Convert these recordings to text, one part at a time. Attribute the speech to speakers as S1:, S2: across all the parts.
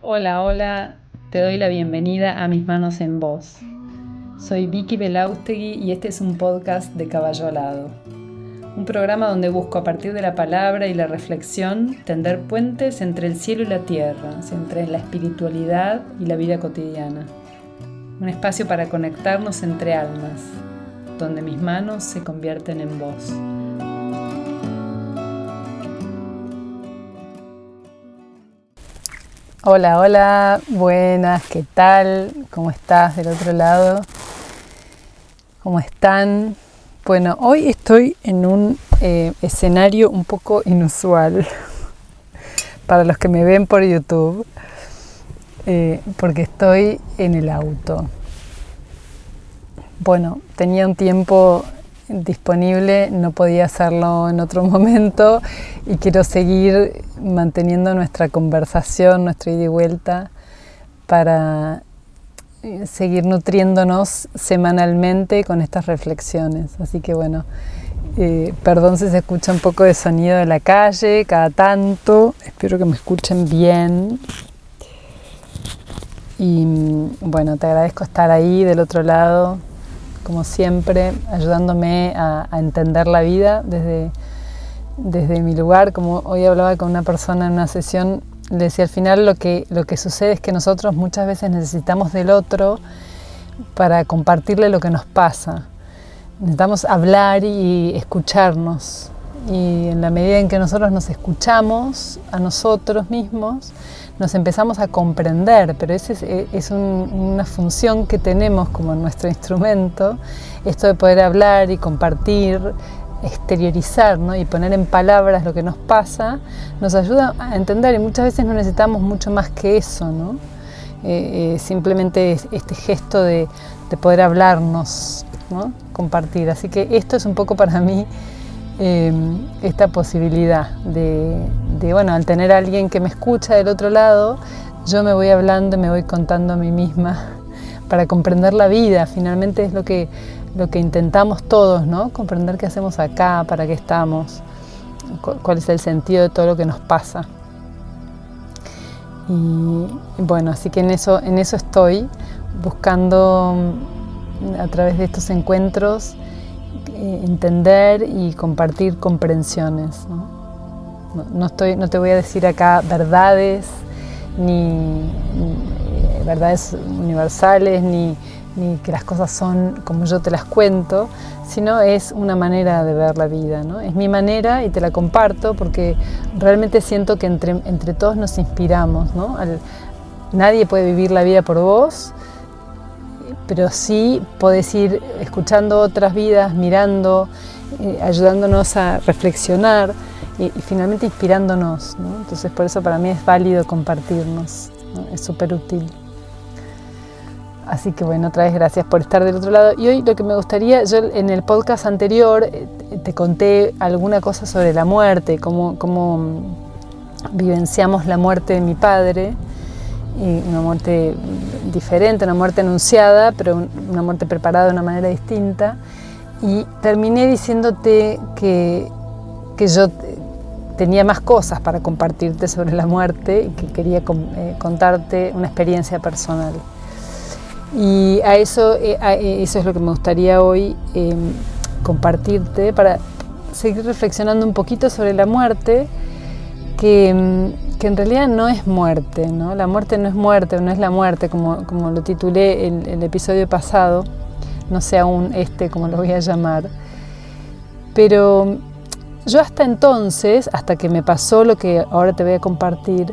S1: Hola, hola, te doy la bienvenida a Mis manos en voz. Soy Vicky Belaustegui y este es un podcast de Caballo Alado. Un programa donde busco a partir de la palabra y la reflexión tender puentes entre el cielo y la tierra, entre la espiritualidad y la vida cotidiana. Un espacio para conectarnos entre almas, donde mis manos se convierten en voz. Hola, hola, buenas, ¿qué tal? ¿Cómo estás del otro lado? ¿Cómo están? Bueno, hoy estoy en un escenario un poco inusual para los que me ven por YouTube, porque estoy en el auto. Bueno, tenía un tiempo disponible, no podía hacerlo en otro momento y quiero seguir manteniendo nuestra conversación, nuestra ida y vuelta para seguir nutriéndonos semanalmente con estas reflexiones. Así que bueno, perdón si se escucha un poco de sonido de la calle cada tanto, espero que me escuchen bien. Y bueno, te agradezco estar ahí del otro lado, como siempre, ayudándome a entender la vida desde mi lugar. Como hoy hablaba con una persona en una sesión, le decía al final lo que sucede es que nosotros muchas veces necesitamos del otro para compartirle lo que nos pasa. Necesitamos hablar y escucharnos. Y en la medida en que nosotros nos escuchamos a nosotros mismos, nos empezamos a comprender, pero esa es una función que tenemos como nuestro instrumento, esto de poder hablar y compartir, exteriorizar, ¿no? Y poner en palabras lo que nos pasa, nos ayuda a entender, y muchas veces no necesitamos mucho más que eso, ¿no? Simplemente este gesto de poder hablarnos, ¿no? Compartir. Así que esto es un poco para mí esta posibilidad de, bueno, al tener a alguien que me escucha del otro lado, yo me voy hablando y me voy contando a mí misma para comprender la vida. Finalmente es lo que intentamos todos, ¿no? Comprender qué hacemos acá, para qué estamos, cuál es el sentido de todo lo que nos pasa. Y bueno, así que en eso estoy buscando a través de estos encuentros entender y compartir comprensiones, ¿no? No te voy a decir acá verdades, ni verdades universales, ni que las cosas son como yo te las cuento, sino es una manera de ver la vida, ¿no? Es mi manera y te la comparto porque realmente siento que entre todos nos inspiramos, ¿no? Nadie puede vivir la vida por vos, pero sí podés ir escuchando otras vidas, mirando, ayudándonos a reflexionar y finalmente inspirándonos, ¿no? Entonces por eso para mí es válido compartirnos, ¿no? Es súper útil. Así que bueno, otra vez gracias por estar del otro lado. Y hoy lo que me gustaría, yo en el podcast anterior te conté alguna cosa sobre la muerte, cómo vivenciamos la muerte de mi padre, y una muerte diferente, una muerte anunciada, pero una muerte preparada de una manera distinta. Y terminé diciéndote que yo tenía más cosas para compartirte sobre la muerte y que quería contarte una experiencia personal. Y eso es lo que me gustaría hoy compartirte para seguir reflexionando un poquito sobre la muerte, que en realidad no es muerte, ¿no? La muerte no es muerte, no es la muerte, como lo titulé el episodio pasado, no sé aún como lo voy a llamar. Pero yo hasta entonces, hasta que me pasó lo que ahora te voy a compartir,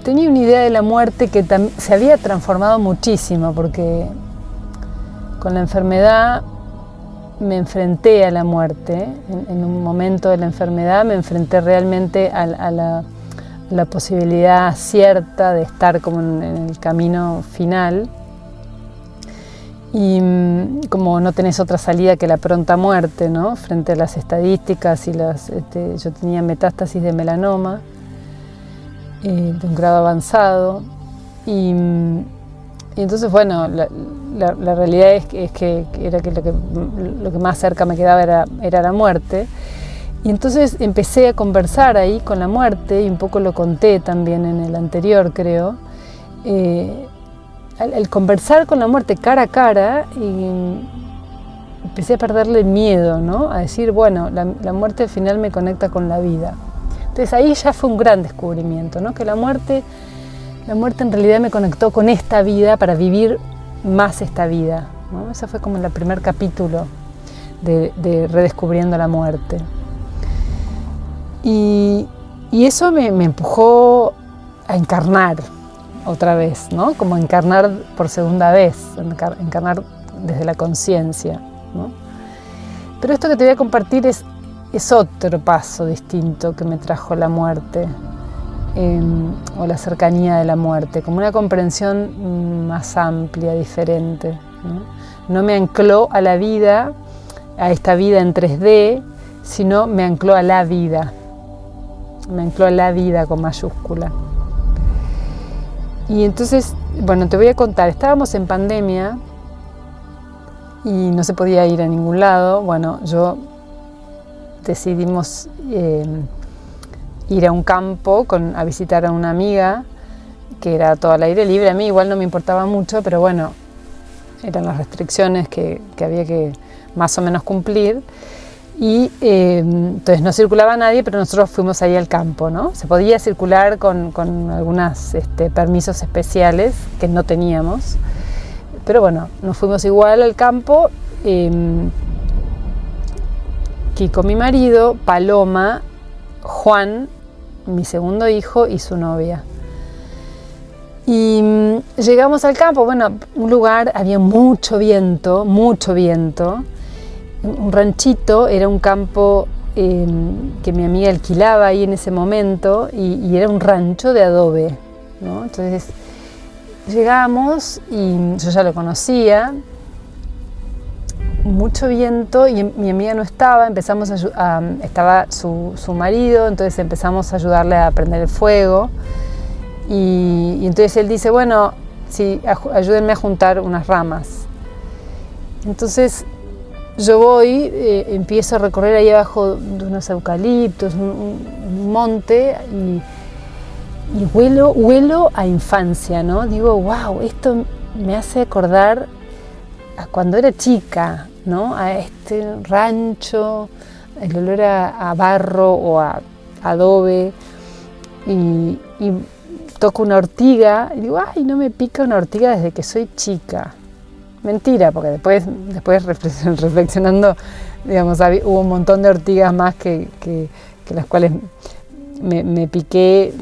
S1: tenía una idea de la muerte que se había transformado muchísimo, porque con la enfermedad me enfrenté a la muerte. En un momento de la enfermedad me enfrenté realmente a la posibilidad cierta de estar como en el camino final. Y como no tenés otra salida que la pronta muerte, ¿no? Frente a las estadísticas y yo tenía metástasis de melanoma de un grado avanzado. Y entonces, bueno, la realidad es que era que lo que más cerca me quedaba era la muerte. Y entonces empecé a conversar ahí con la muerte, y un poco lo conté también en el anterior, creo. Al conversar con la muerte cara a cara, empecé a perderle el miedo, ¿no? A decir, bueno, la muerte al final me conecta con la vida. Entonces ahí ya fue un gran descubrimiento, ¿no? Que la muerte en realidad me conectó con esta vida para vivir más esta vida, ¿no? Ese fue como el primer capítulo de Redescubriendo la muerte. Y eso me empujó a encarnar otra vez, ¿no? Como encarnar por segunda vez, encarnar desde la conciencia, ¿no? Pero esto que te voy a compartir es otro paso distinto que me trajo la muerte, o la cercanía de la muerte, como una comprensión más amplia, diferente, ¿no? No me ancló a la vida, a esta vida en 3D, sino me ancló a la vida. Me ancló a la vida con mayúscula. Y entonces, bueno, te voy a contar, estábamos en pandemia y no se podía ir a ningún lado. Bueno, decidimos ir a un campo a visitar a una amiga que era todo al aire libre. A mí igual no me importaba mucho, pero bueno, eran las restricciones que había que más o menos cumplir. Y entonces no circulaba nadie, pero nosotros fuimos ahí al campo, ¿no? Se podía circular con algunos permisos especiales que no teníamos, pero bueno, nos fuimos igual al campo, Kiko, mi marido, Paloma, Juan, mi segundo hijo, y su novia. Y llegamos al campo, bueno, un lugar, había mucho viento, un ranchito, era un campo que mi amiga alquilaba ahí en ese momento, y era un rancho de adobe, ¿no? Entonces llegamos y yo ya lo conocía, mucho viento, y mi amiga no estaba, estaba su marido, entonces empezamos a ayudarle a prender el fuego, y entonces él dice, bueno, sí, ayúdenme a juntar unas ramas. Entonces yo voy, empiezo a recorrer ahí abajo de unos eucaliptos, un monte, y huelo a infancia, ¿no? Digo, wow, esto me hace acordar a cuando era chica, ¿no? A este rancho, el olor a barro o a adobe, y toco una ortiga y digo, ay, no me pica una ortiga desde que soy chica. Mentira, porque después reflexionando, digamos, hubo un montón de ortigas más que las cuales me piqué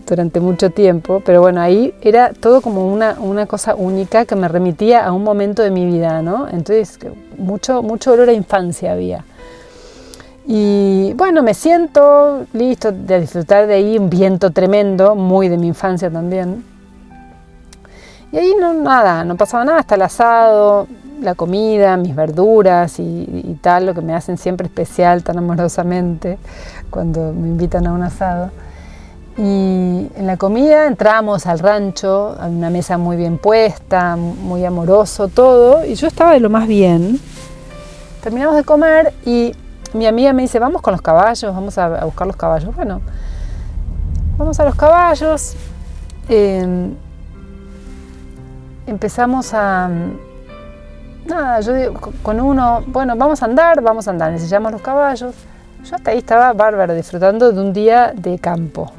S1: durante mucho tiempo, pero bueno, ahí era todo como una cosa única que me remitía a un momento de mi vida, ¿no? Entonces, mucho olor a infancia había. Y bueno, me siento listo de disfrutar de ahí, un viento tremendo, muy de mi infancia también. Y ahí no pasaba nada, hasta el asado, la comida, mis verduras y tal, lo que me hacen siempre especial tan amorosamente cuando me invitan a un asado. Y en la comida entramos al rancho, a una mesa muy bien puesta, muy amoroso todo, y yo estaba de lo más bien. Terminamos de comer y mi amiga me dice, vamos con los caballos, vamos a buscar los caballos. Bueno, vamos a los caballos. Empezamos yo digo, con uno, bueno, vamos a andar, enseñamos los caballos. Yo hasta ahí estaba bárbaro, disfrutando de un día de campo.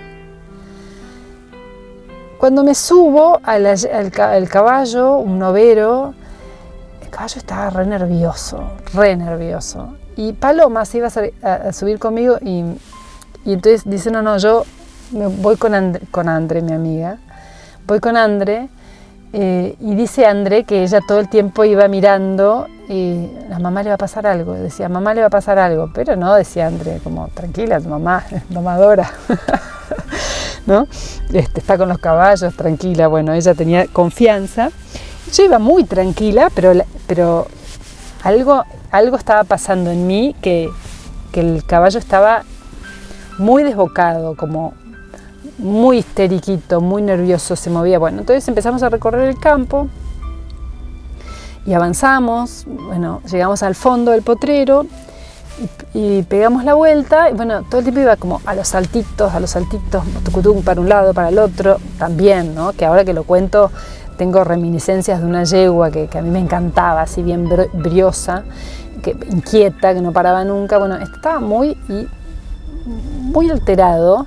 S1: Cuando me subo al caballo, un novero, el caballo estaba re nervioso. Y Paloma se iba a subir conmigo y entonces dice, no, yo me voy con André, mi amiga. Voy con André. Y dice André que ella todo el tiempo iba mirando y a mamá le va a pasar algo, decía, mamá le va a pasar algo, pero no, decía André, como tranquila, tu mamá es domadora, ¿no? Está con los caballos, tranquila. Bueno, ella tenía confianza, yo iba muy tranquila, pero algo estaba pasando en mí, que el caballo estaba muy desbocado, como muy histeriquito, muy nervioso, se movía. Bueno, entonces empezamos a recorrer el campo y avanzamos. Bueno, llegamos al fondo del potrero y pegamos la vuelta, y bueno, todo el tiempo iba como a los saltitos, tucutum, para un lado, para el otro, también, ¿no? Que ahora que lo cuento, tengo reminiscencias de una yegua que a mí me encantaba, así bien briosa, inquieta, que no paraba nunca. Bueno, estaba muy alterado,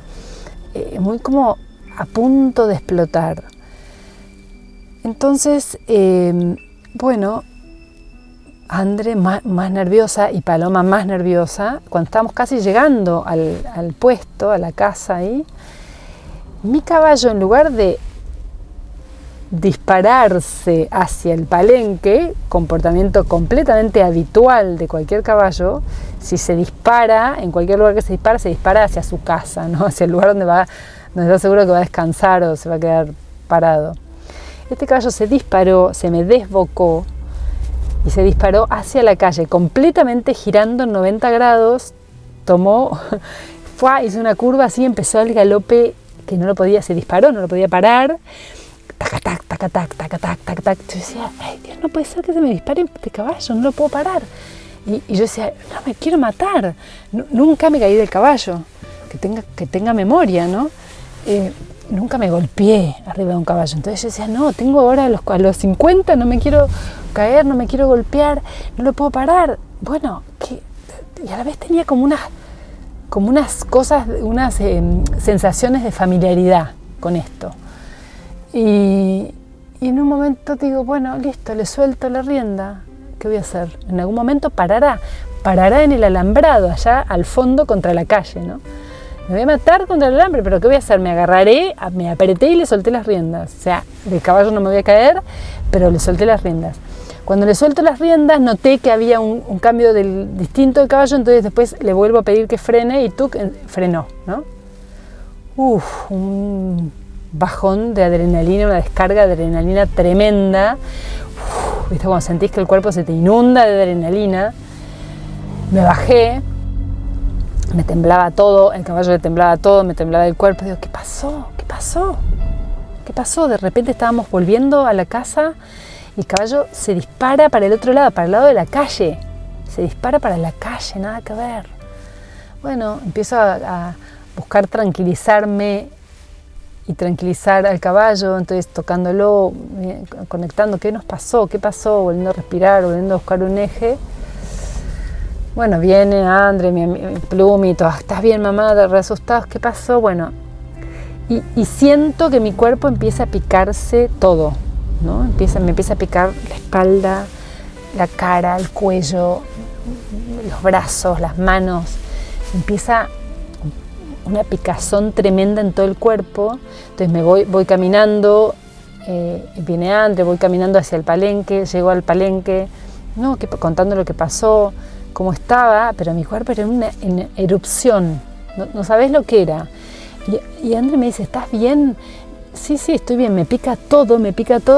S1: muy como a punto de explotar. Entonces, bueno, André más nerviosa y Paloma más nerviosa, cuando estábamos casi llegando al puesto, a la casa ahí, mi caballo, en lugar de dispararse hacia el palenque, comportamiento completamente habitual de cualquier caballo, si se dispara, en cualquier lugar que se dispara hacia su casa, ¿no? Hacia el lugar donde está seguro que va a descansar o se va a quedar parado. Este caballo se disparó, se me desbocó y se disparó hacia la calle, completamente girando en 90 grados, hizo una curva así, empezó el galope que se disparó, no lo podía parar, tac, tac, tac, tac, tac, tac, tac. Yo decía, ay Dios, no puede ser que se me dispare este caballo, no lo puedo parar. Y yo decía, no, me quiero matar. Nunca me caí del caballo, que tenga memoria, ¿no? Nunca me golpeé arriba de un caballo. Entonces yo decía, no, tengo ahora a los 50, no me quiero caer, no me quiero golpear, no lo puedo parar. Bueno, y a la vez tenía como unas cosas, unas sensaciones de familiaridad con esto. Y en un momento digo, bueno, listo, le suelto la rienda. ¿Qué voy a hacer? En algún momento parará en el alambrado, allá al fondo contra la calle, ¿no? Me voy a matar contra el alambre, pero ¿qué voy a hacer? Me agarraré, me apreté y le solté las riendas. O sea, del caballo no me voy a caer, pero le solté las riendas. Cuando le suelto las riendas, noté que había un cambio distinto del caballo, entonces después le vuelvo a pedir que frene y frenó, ¿no? Un bajón de adrenalina, una descarga de adrenalina tremenda. ¿Viste? Cuando sentís que el cuerpo se te inunda de adrenalina. Me bajé, me temblaba todo, el caballo le temblaba todo, me temblaba el cuerpo. Digo, ¿qué pasó? ¿Qué pasó? ¿Qué pasó? De repente estábamos volviendo a la casa y el caballo se dispara para el otro lado, para el lado de la calle. Se dispara para la calle, nada que ver. Bueno, empiezo a buscar tranquilizarme y tranquilizar al caballo, entonces tocándolo, conectando, ¿qué nos pasó? ¿Qué pasó? Volviendo a respirar, volviendo a buscar un eje. Bueno, viene André, mi Plumi, todas, ¿estás bien, mamá? Re asustados, ¿qué pasó? Bueno, y siento que mi cuerpo empieza a picarse todo, ¿no? Me empieza a picar la espalda, la cara, el cuello, los brazos, las manos. Empieza una picazón tremenda en todo el cuerpo. Entonces voy caminando, viene André, voy caminando hacia el palenque, llego al palenque, ¿no? Contando lo que pasó, cómo estaba, pero mi cuerpo era en erupción, no sabés lo que era. Y André me dice, ¿estás bien? Sí, estoy bien, me pica todo,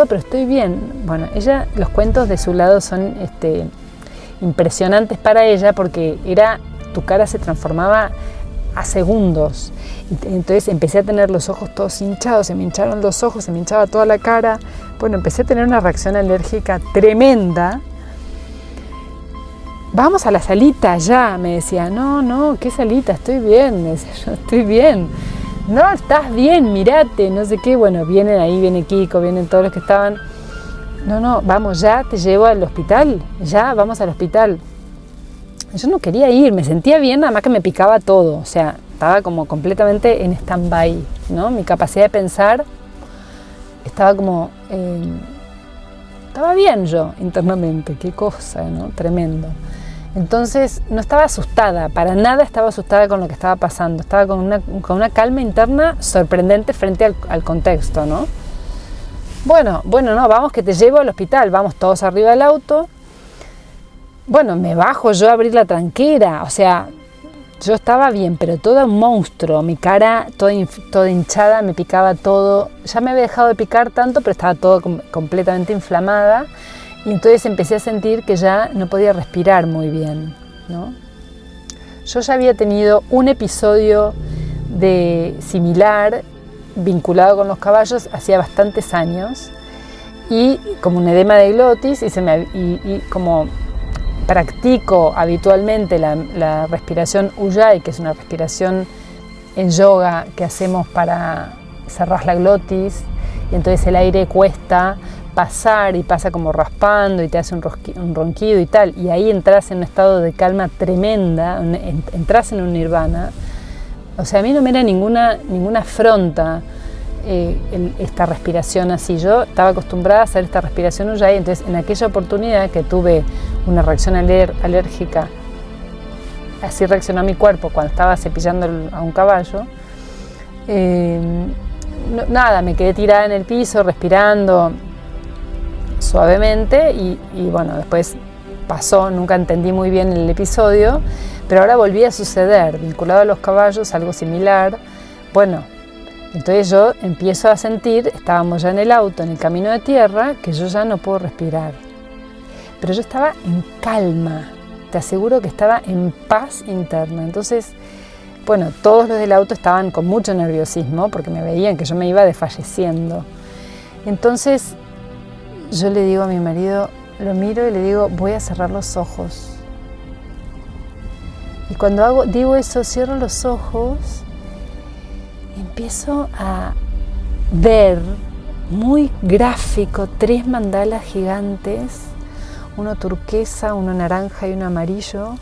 S1: pero estoy bien. Bueno, los cuentos de su lado son impresionantes para ella, porque tu cara se transformaba a segundos. Entonces empecé a tener los ojos todos hinchados, se me hincharon los ojos, se me hinchaba toda la cara. Bueno, empecé a tener una reacción alérgica tremenda. Vamos a la salita ya, me decía. No, ¿qué salita? Estoy bien, me decía yo, estoy bien. No, estás bien, mirate, no sé qué. Bueno, viene Kiko, vienen todos los que estaban. No, vamos ya, te llevo al hospital, ya, vamos al hospital. Yo no quería ir, me sentía bien, nada más que me picaba todo, o sea, estaba como completamente en stand-by, ¿no? Mi capacidad de pensar estaba como... estaba bien yo internamente, qué cosa, ¿no? Tremendo. Entonces no estaba asustada, para nada estaba asustada con lo que estaba pasando, estaba con una calma interna sorprendente frente al contexto, ¿no? Bueno, no, vamos que te llevo al hospital, vamos todos arriba del auto. Bueno, me bajo yo a abrir la tranquera, o sea, yo estaba bien, pero todo un monstruo, mi cara toda hinchada, me picaba todo, ya me había dejado de picar tanto, pero estaba todo completamente inflamada, y entonces empecé a sentir que ya no podía respirar muy bien, ¿no? Yo ya había tenido un episodio similar, vinculado con los caballos, hacía bastantes años, y como un edema de glotis, y como practico habitualmente la respiración Ujjayi, que es una respiración en yoga que hacemos para cerrar la glotis, y entonces el aire cuesta pasar y pasa como raspando y te hace un ronquido y tal, y ahí entras en un estado de calma tremenda, entras en un nirvana. O sea, a mí no me era ninguna afronta esta respiración así. Yo estaba acostumbrada a hacer esta respiración Ujjayi, entonces en aquella oportunidad que tuve una reacción alérgica, así reaccionó mi cuerpo cuando estaba cepillando a un caballo, nada, me quedé tirada en el piso respirando suavemente y bueno, después pasó, nunca entendí muy bien el episodio, pero ahora volví a suceder, vinculado a los caballos, algo similar. Bueno, entonces yo empiezo a sentir, estábamos ya en el auto, en el camino de tierra, que yo ya no puedo respirar. Pero yo estaba en calma, te aseguro que estaba en paz interna. Entonces, bueno, todos los del auto estaban con mucho nerviosismo porque me veían que yo me iba desfalleciendo. Entonces, yo le digo a mi marido, lo miro y le digo, voy a cerrar los ojos. Y cuando digo eso, cierro los ojos y empiezo a ver, muy gráfico, 3 mandalas gigantes, uno turquesa, uno naranja y uno amarillo,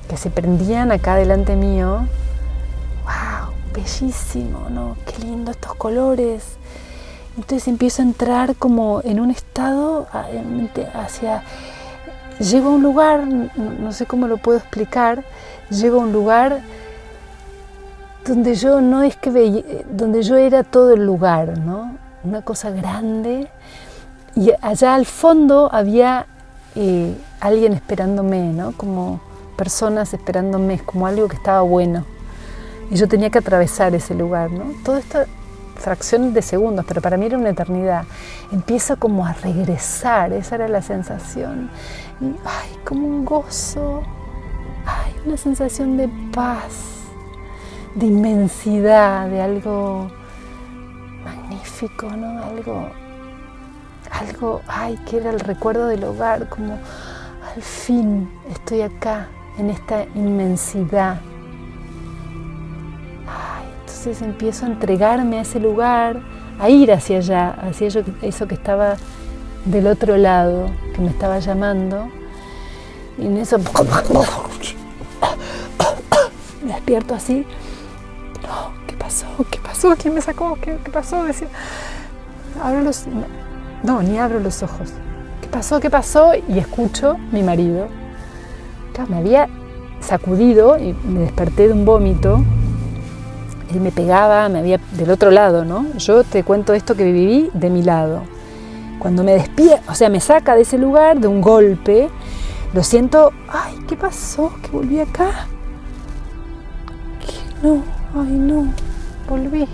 S1: que se prendían acá delante mío. ¡Wow! Bellísimo, ¿no? ¡Qué lindo estos colores! Entonces empiezo a entrar como en un estado hacia... Llego a un lugar, no sé cómo lo puedo explicar, llego a un lugar donde yo no es que veía, donde yo era todo el lugar, ¿no? Una cosa grande, y allá al fondo había alguien esperándome, ¿no? Como personas esperándome, como algo que estaba bueno, y yo tenía que atravesar ese lugar, ¿no? Todo esto fracciones de segundos, pero para mí era una eternidad. Empiezo como a regresar, esa era la sensación. Y, ay, como un gozo, ay, una sensación de paz, de inmensidad, de algo magnífico, ¿no? Algo, ay, que era el recuerdo del hogar, como al fin estoy acá, en esta inmensidad. Entonces empiezo a entregarme a ese lugar, a ir hacia allá, hacia eso que estaba del otro lado, que me estaba llamando. Y en eso me despierto así. No, ¿qué pasó? ¿Qué pasó? ¿Quién me sacó? ¿Qué pasó? Decía, ni abro los ojos. ¿Qué pasó? ¿Qué pasó? Y escucho mi marido. Claro, me había sacudido y me desperté de un vómito. Él me pegaba, me había del otro lado, ¿no? Yo te cuento esto que viví de mi lado. Cuando me despierta, o sea, me saca de ese lugar de un golpe, lo siento, ay, ¿qué pasó? Que volví acá. ¿Qué? No, ay, no, volví.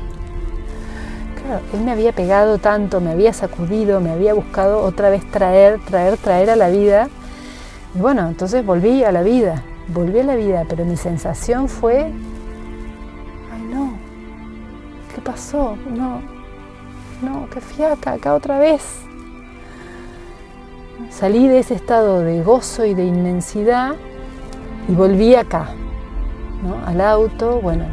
S1: Claro, él me había pegado tanto, me había sacudido, me había buscado otra vez traer a la vida. Y bueno, entonces volví a la vida, pero mi sensación fue, ¿qué pasó? No, qué fiaca, acá otra vez. Salí de ese estado de gozo y de inmensidad y volví acá, ¿no? Al auto. Bueno,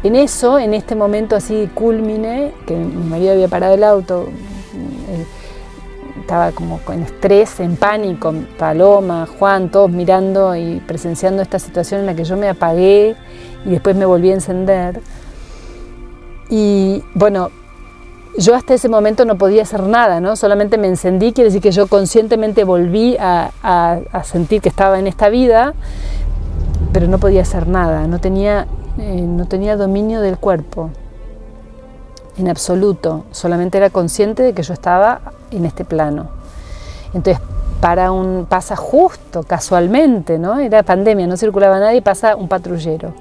S1: en este momento así culmine, que mi marido había parado el auto, estaba como con estrés, en pánico, Paloma, Juan, todos mirando y presenciando esta situación en la que yo me apagué y después me volví a encender. Y bueno, yo hasta ese momento no podía hacer nada, ¿no? Solamente me encendí, quiere decir que yo conscientemente volví a sentir que estaba en esta vida, pero no podía hacer nada, no tenía dominio del cuerpo, en absoluto, solamente era consciente de que yo estaba en este plano. Entonces, pasa justo, casualmente, ¿no? Era pandemia, no circulaba nadie, pasa un patrullero.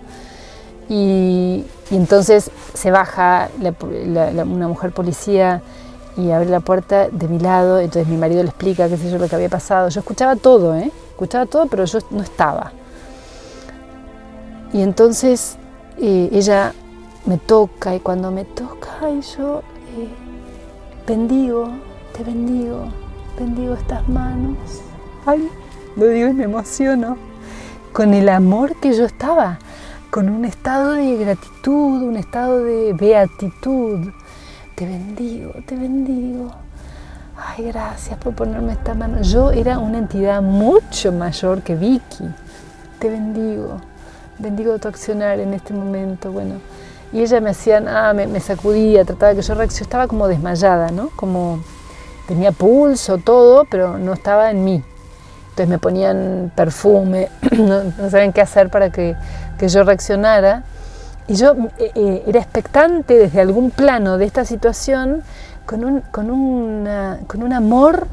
S1: Y entonces se baja una mujer policía y abre la puerta de mi lado. Entonces mi marido le explica qué sé yo lo que había pasado. Yo escuchaba todo, pero yo no estaba. Y entonces ella me toca, y cuando me toca y yo te bendigo estas manos. Ay, lo digo y me emociono, con el amor que yo estaba, con un estado de gratitud, un estado de beatitud. Te bendigo, te bendigo. Ay, gracias por ponerme esta mano. Yo era una entidad mucho mayor que Vicky. Te bendigo, bendigo tu accionar en este momento. Bueno, y ella me hacía, me sacudía, trataba de que yo reaccionara. Estaba como desmayada, ¿no? Como tenía pulso, todo, pero no estaba en mí. Entonces me ponían perfume, no sabían qué hacer para que yo reaccionara. Y yo era expectante desde algún plano de esta situación con un amor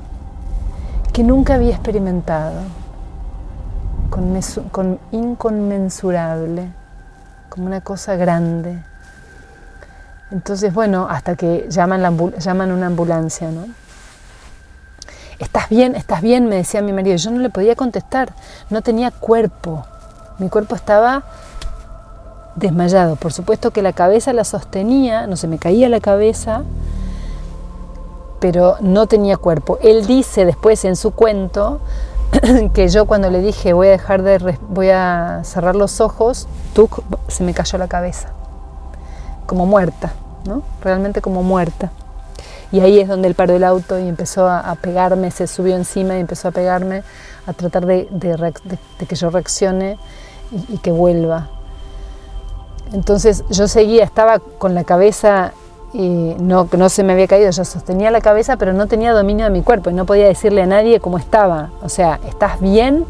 S1: que nunca había experimentado, con inconmensurable, como una cosa grande. Entonces, bueno, hasta que llaman una ambulancia, ¿no? ¿Estás bien? ¿Estás bien?, me decía mi marido. Yo no le podía contestar, no tenía cuerpo. Mi cuerpo estaba desmayado. Por supuesto que la cabeza la sostenía, no se me caía la cabeza, pero no tenía cuerpo. Él dice después en su cuento que yo cuando le dije voy a cerrar los ojos, se me cayó la cabeza, como muerta, ¿no? Realmente como muerta. Y ahí es donde él paró el auto y empezó a pegarme, se subió encima y empezó a pegarme, a tratar de que yo reaccione y que vuelva. Entonces yo seguía, estaba con la cabeza, no se me había caído, yo sostenía la cabeza, pero no tenía dominio de mi cuerpo y no podía decirle a nadie cómo estaba. O sea, ¿estás bien?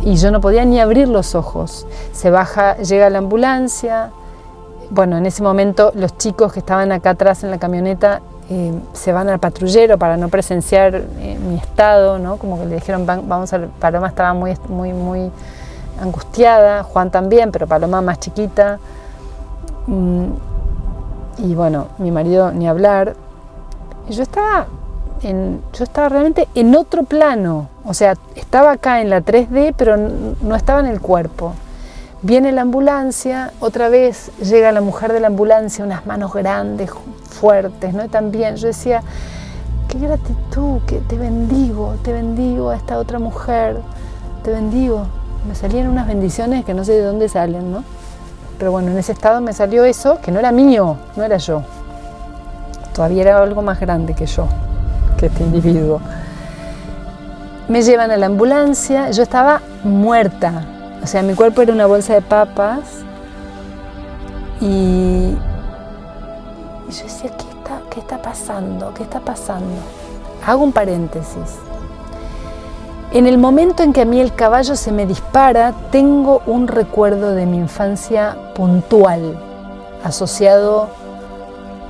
S1: Y yo no podía ni abrir los ojos. Llega la ambulancia. Bueno, en ese momento los chicos que estaban acá atrás en la camioneta se van al patrullero para no presenciar mi estado, ¿no? Como que le dijeron, Paloma estaba muy angustiada, Juan también, pero Paloma más chiquita. Y bueno, mi marido ni hablar. Y yo estaba realmente en otro plano. O sea, estaba acá en la 3D, pero no estaba en el cuerpo. Viene la ambulancia, otra vez llega la mujer de la ambulancia, unas manos grandes, fuertes, ¿no? Y también yo decía, qué gratitud, que te bendigo a esta otra mujer, te bendigo. Me salían unas bendiciones que no sé de dónde salen, ¿no? Pero bueno, en ese estado me salió eso, que no era mío, no era yo. Todavía era algo más grande que yo, que este individuo. Me llevan a la ambulancia, yo estaba muerta. O sea, mi cuerpo era una bolsa de papas y yo decía, ¿qué está pasando? ¿Qué está pasando? Hago un paréntesis. En el momento en que a mí el caballo se me dispara, tengo un recuerdo de mi infancia puntual, asociado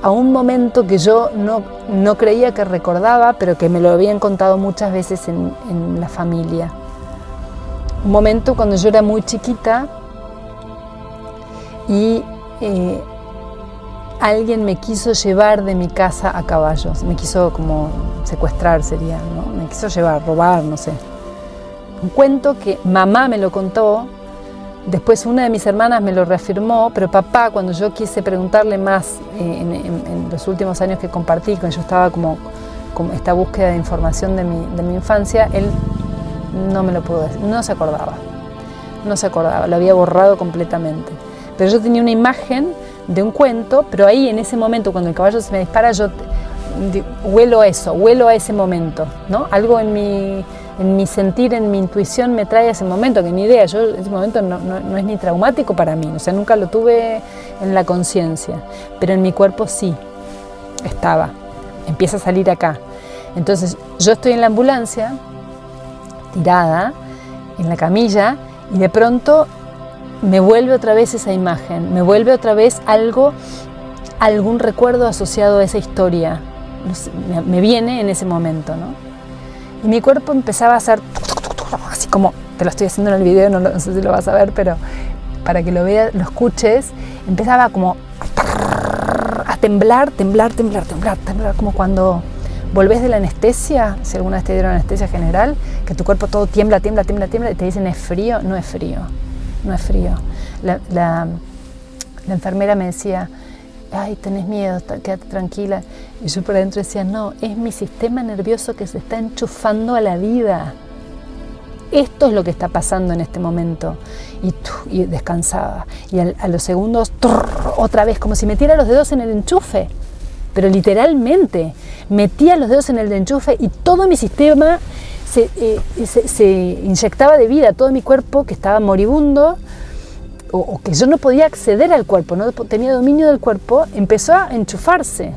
S1: a un momento que yo no creía que recordaba, pero que me lo habían contado muchas veces en la familia. Un momento cuando yo era muy chiquita y alguien me quiso llevar de mi casa a caballo, me quiso como secuestrar sería, ¿no? Me quiso llevar, robar, no sé. Un cuento que mamá me lo contó, después una de mis hermanas me lo reafirmó, pero papá, cuando yo quise preguntarle más en los últimos años que compartí, cuando yo estaba como esta búsqueda de información de mi infancia, él no me lo pudo decir, no se acordaba, lo había borrado completamente. Pero yo tenía una imagen de un cuento, pero ahí en ese momento cuando el caballo se me dispara, yo huelo a ese momento, ¿no? Algo en mi sentir, en mi intuición me trae a ese momento, que ni idea, ese momento no es ni traumático para mí, o sea, nunca lo tuve en la conciencia, pero en mi cuerpo sí, empieza a salir acá. Entonces yo estoy en la ambulancia, tirada en la camilla, y de pronto me vuelve otra vez esa imagen, me vuelve otra vez algún recuerdo asociado a esa historia, no sé, me viene en ese momento, ¿no? Y mi cuerpo empezaba a hacer así como, te lo estoy haciendo en el video, no sé si lo vas a ver, pero para que lo veas, lo escuches, empezaba como a temblar, como cuando volvés de la anestesia, si alguna vez te dieron anestesia general, que tu cuerpo todo tiembla, y te dicen es frío, no es frío. La enfermera me decía, ay, tenés miedo, quédate tranquila. Y yo por adentro decía, no, es mi sistema nervioso que se está enchufando a la vida. esto es lo que está pasando en este momento. Y descansaba. Y a los segundos, otra vez, como si metiera los dedos en el enchufe. Pero literalmente, metía los dedos en el enchufe y todo mi sistema se inyectaba de vida, todo mi cuerpo que estaba moribundo, o que yo no podía acceder al cuerpo, no tenía dominio del cuerpo, empezó a enchufarse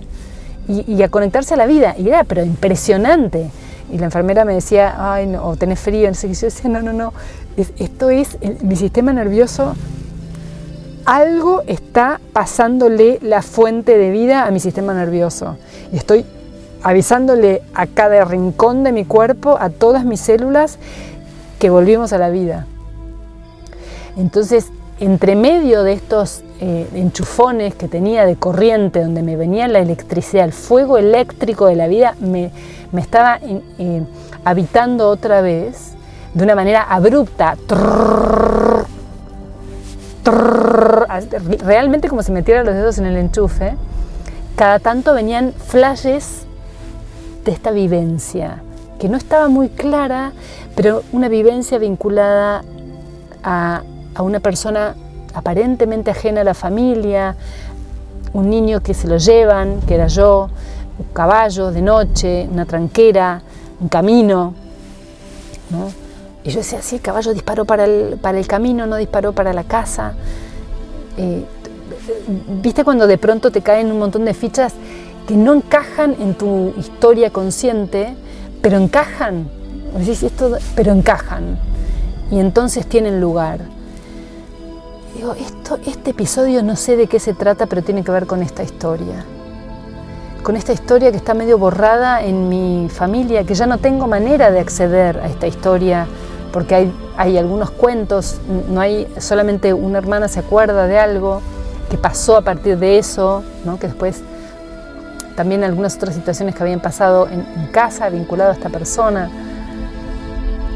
S1: y a conectarse a la vida. Y era pero impresionante. Y la enfermera me decía, ay, no, o tenés frío, no sé qué. Yo decía, no, esto es mi sistema nervioso. Algo está pasándole la fuente de vida a mi sistema nervioso. Y estoy avisándole a cada rincón de mi cuerpo, a todas mis células, que volvimos a la vida. Entonces, entre medio de estos enchufones que tenía de corriente, donde me venía la electricidad, el fuego eléctrico de la vida, me estaba habitando otra vez de una manera abrupta. Realmente como si metiera los dedos en el enchufe. Cada tanto venían flashes de esta vivencia, que no estaba muy clara, pero una vivencia vinculada a una persona aparentemente ajena a la familia, un niño que se lo llevan, que era yo, un caballo de noche, una tranquera, un camino, ¿no? Y yo decía, sí, el caballo disparó para el camino, no disparó para la casa. ¿Viste cuando de pronto te caen un montón de fichas que no encajan en tu historia consciente, pero encajan? Decís, pero encajan. Y entonces tienen lugar. Digo, este episodio no sé de qué se trata, pero tiene que ver con esta historia. Con esta historia que está medio borrada en mi familia, que ya no tengo manera de acceder a esta historia, porque hay algunos cuentos, no hay, solamente una hermana se acuerda de algo que pasó a partir de eso, ¿no? Que después también algunas otras situaciones que habían pasado en casa vinculado a esta persona,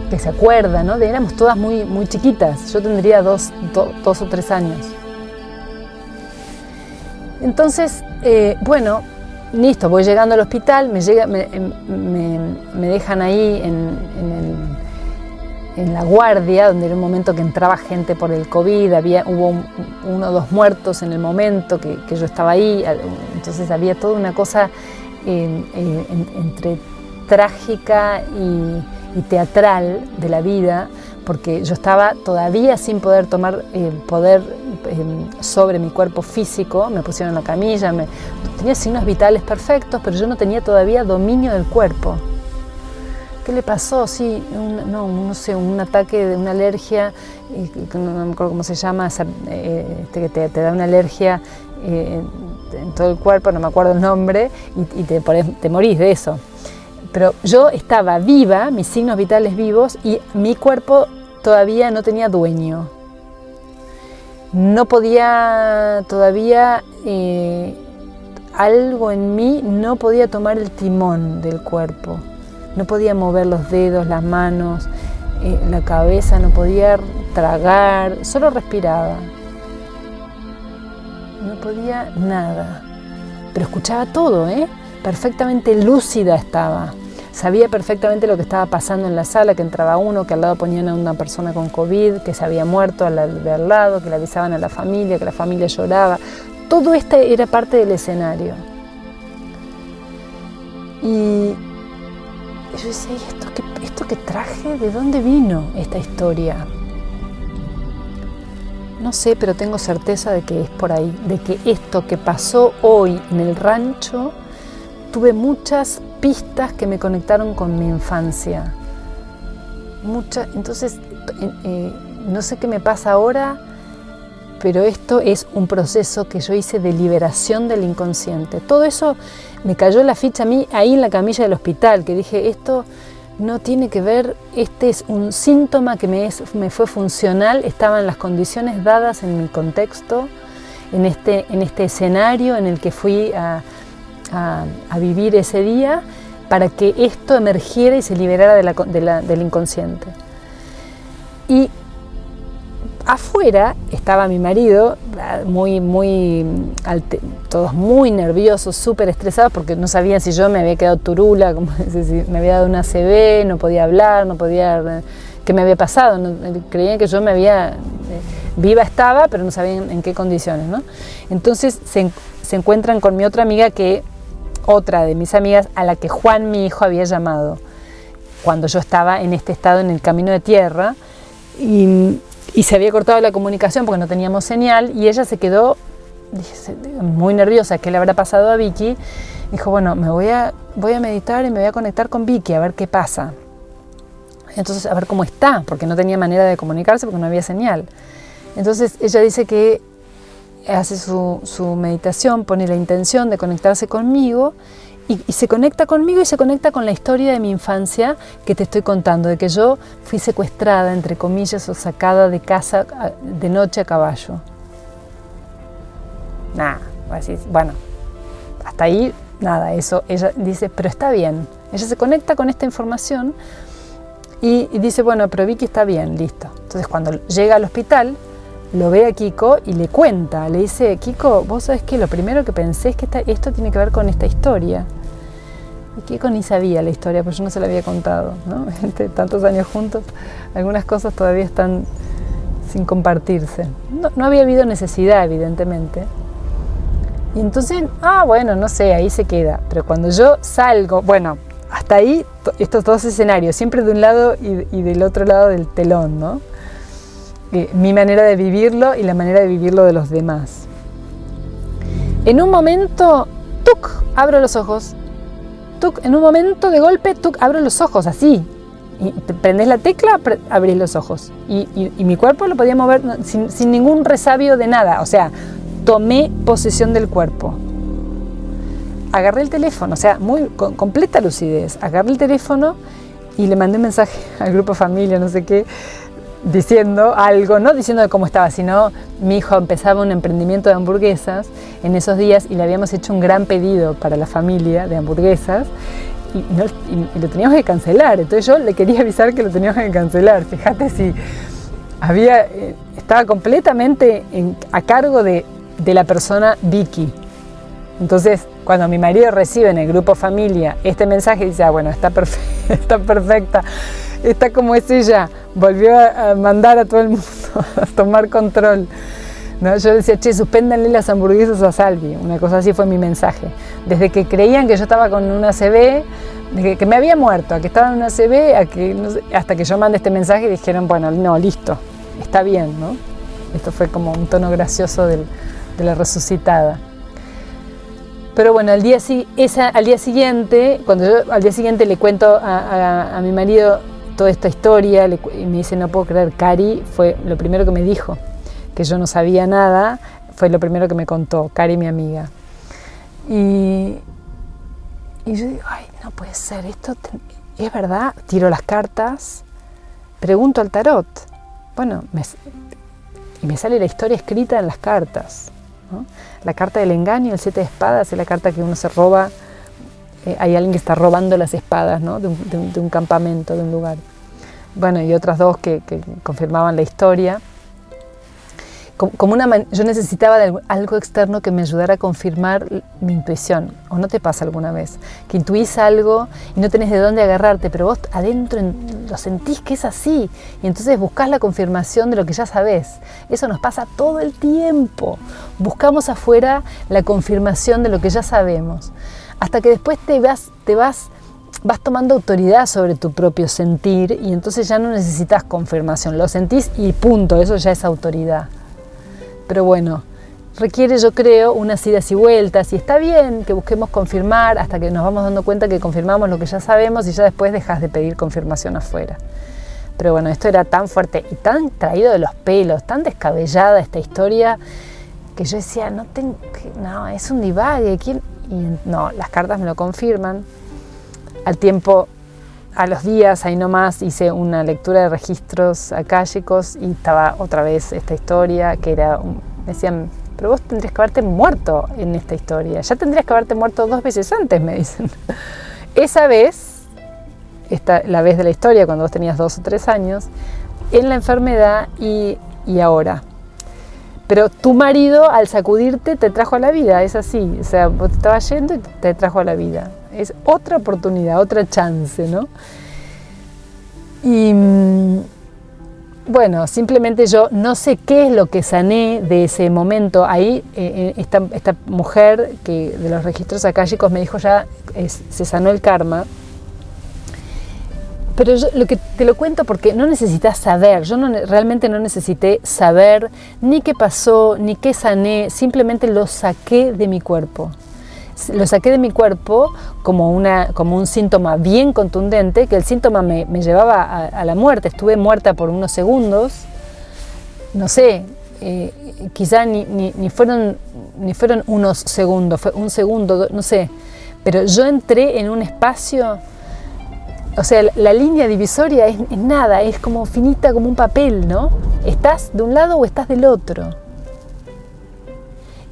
S1: que se acuerda, ¿no? Éramos todas muy, muy chiquitas, yo tendría dos o 3 años. Entonces, bueno, listo, voy llegando al hospital, me dejan ahí en la guardia, donde era un momento que entraba gente por el COVID, hubo 1 o 2 muertos en el momento que yo estaba ahí, entonces había toda una cosa entre trágica y teatral de la vida, porque yo estaba todavía sin poder tomar poder sobre mi cuerpo físico, me pusieron en la camilla, tenía signos vitales perfectos, pero yo no tenía todavía dominio del cuerpo. ¿Qué le pasó? Sí, no sé, un ataque de una alergia, no me acuerdo cómo se llama, que te da una alergia en todo el cuerpo, no me acuerdo el nombre, y te morís de eso. Pero yo estaba viva, mis signos vitales vivos, y mi cuerpo todavía no tenía dueño. No podía todavía, algo en mí no podía tomar el timón del cuerpo. No podía mover los dedos, las manos, la cabeza, no podía tragar, solo respiraba. No podía nada. Pero escuchaba todo, perfectamente lúcida estaba. Sabía perfectamente lo que estaba pasando en la sala, que entraba uno, que al lado ponían a una persona con COVID, que se había muerto de al lado, que le avisaban a la familia, que la familia lloraba. Todo esto era parte del escenario. Y yo decía, ¿y esto que traje? ¿De dónde vino esta historia? No sé, pero tengo certeza de que es por ahí, de que esto que pasó hoy en el rancho, tuve muchas pistas que me conectaron con mi infancia. Entonces, no sé qué me pasa ahora, pero esto es un proceso que yo hice de liberación del inconsciente. Todo eso me cayó la ficha a mí ahí en la camilla del hospital, que dije, esto no tiene que ver, este es un síntoma que me fue funcional, estaban las condiciones dadas en mi contexto, en este escenario en el que fui a vivir ese día, para que esto emergiera y se liberara del inconsciente. Y afuera estaba mi marido, todos muy nerviosos, súper estresados, porque no sabían si yo me había quedado turula, como si me había dado una ACV, no podía hablar, no podía qué me había pasado, ¿no? Creían que yo me había, viva estaba, pero no sabían en qué condiciones, ¿no? Entonces se encuentran con mi otra amiga, otra de mis amigas, a la que Juan, mi hijo, había llamado cuando yo estaba en este estado en el camino de tierra, y se había cortado la comunicación porque no teníamos señal, y ella se quedó muy nerviosa. ¿Qué le habrá pasado a Vicky? Dijo, bueno, voy a meditar y me voy a conectar con Vicky a ver qué pasa. Entonces, a ver cómo está, porque no tenía manera de comunicarse porque no había señal. Entonces ella dice que hace su meditación, pone la intención de conectarse conmigo, y se conecta conmigo y se conecta con la historia de mi infancia que te estoy contando, de que yo fui secuestrada, entre comillas, o sacada de casa de noche a caballo. Nada, bueno, hasta ahí nada, eso. Ella dice, pero está bien. Ella se conecta con esta información y dice, bueno, pero Vicky está bien, listo. Entonces cuando llega al hospital, lo ve a Kiko y le cuenta, le dice, Kiko, vos sabés que lo primero que pensé es que esto tiene que ver con esta historia. Y Kiko ni sabía la historia, porque yo no se la había contado, ¿no? Tantos años juntos, algunas cosas todavía están sin compartirse. No había habido necesidad, evidentemente. Y entonces, bueno, no sé, ahí se queda. Pero cuando yo salgo, bueno, hasta ahí estos dos escenarios, siempre de un lado y del otro lado del telón, ¿no? Mi manera de vivirlo y la manera de vivirlo de los demás. En un momento, ¡tuc!, abro los ojos. ¡Tuc!, en un momento de golpe, ¡tuc!, abro los ojos, así. Y prendés la tecla, abrís los ojos. Y mi cuerpo lo podía mover sin ningún resabio de nada. O sea, tomé posesión del cuerpo. Agarré el teléfono, o sea, con completa lucidez. Agarré el teléfono y le mandé un mensaje al grupo familia, no sé qué, diciendo algo, no diciendo de cómo estaba, sino mi hijo empezaba un emprendimiento de hamburguesas en esos días y le habíamos hecho un gran pedido para la familia de hamburguesas y lo teníamos que cancelar. Entonces yo le quería avisar que lo teníamos que cancelar. Fíjate si estaba completamente a cargo de la persona Vicky. Entonces, cuando mi marido recibe en el grupo familia este mensaje, dice, bueno, está perfecta, está como es ella, volvió a mandar a todo el mundo a tomar control, ¿no? Yo decía, suspéndanle las hamburguesas a Salvi, una cosa así fue mi mensaje. Desde que creían que yo estaba con una ACV, que me había muerto, a que estaba en una ACV, no sé, hasta que yo mandé este mensaje y dijeron, bueno, no, listo, está bien, ¿no? Esto fue como un tono gracioso de la resucitada. Pero bueno, al día siguiente, cuando yo al día siguiente le cuento a mi marido toda esta historia, y me dice, no puedo creer, Cari fue lo primero que me dijo, que yo no sabía nada, fue lo primero que me contó, Cari, mi amiga. Y yo digo, no puede ser, esto es verdad. Tiro las cartas, pregunto al tarot, bueno, y me sale la historia escrita en las cartas, ¿no? La carta del engaño, el 7 de espadas, es la carta que uno se roba. Hay alguien que está robando las espadas, ¿no? de un campamento, de un lugar. Bueno, y otras dos que confirmaban la historia. Yo necesitaba de algo externo que me ayudara a confirmar mi intuición. ¿O no te pasa alguna vez? Que intuís algo y no tenés de dónde agarrarte, pero vos adentro lo sentís que es así. Y entonces buscás la confirmación de lo que ya sabés. Eso nos pasa todo el tiempo. Buscamos afuera la confirmación de lo que ya sabemos. Hasta que después vas tomando autoridad sobre tu propio sentir y entonces ya no necesitas confirmación. Lo sentís y punto, eso ya es autoridad. Pero bueno, requiere, yo creo, unas idas y vueltas, y está bien que busquemos confirmar hasta que nos vamos dando cuenta que confirmamos lo que ya sabemos y ya después dejas de pedir confirmación afuera. Pero bueno, esto era tan fuerte y tan traído de los pelos, tan descabellada esta historia, que yo decía, no, es un divague, no, las cartas me lo confirman. Al tiempo, a los días, ahí nomás, hice una lectura de registros akáshicos y estaba otra vez esta historia que me decían, pero vos tendrías que haberte muerto en esta historia, ya tendrías que haberte muerto 2 veces antes, me dicen. Esa vez, la vez de la historia, cuando vos tenías 2 o 3 años, en la enfermedad y ahora. Pero tu marido, al sacudirte, te trajo a la vida, es así. O sea, vos te estabas yendo y te trajo a la vida. Es otra oportunidad, otra chance, ¿no? Y Bueno, simplemente yo no sé qué es lo que sané de ese momento. Ahí esta mujer que de los registros akáshicos me dijo ya se sanó el karma. Pero yo te lo cuento porque no necesitas saber. Yo realmente no necesité saber ni qué pasó, ni qué sané. Simplemente lo saqué de mi cuerpo. Lo saqué de mi cuerpo como un síntoma bien contundente, que el síntoma me llevaba a la muerte. Estuve muerta por unos segundos, no sé, quizá ni fueron unos segundos, fue un segundo, no sé, pero yo entré en un espacio, o sea, la línea divisoria es nada, es como finita como un papel, ¿no? ¿Estás de un lado o estás del otro?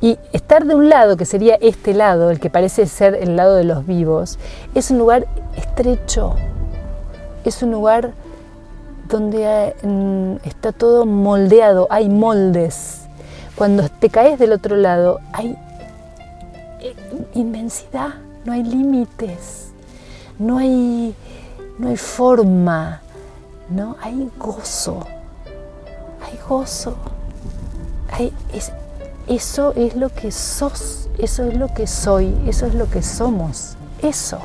S1: Y estar de un lado, que sería este lado, el que parece ser el lado de los vivos, es un lugar estrecho, es un lugar donde está todo moldeado, hay moldes. Cuando te caes del otro lado, hay inmensidad, no hay límites, no hay forma, ¿no? Hay gozo, eso es lo que sos, eso es lo que soy, eso es lo que somos, eso.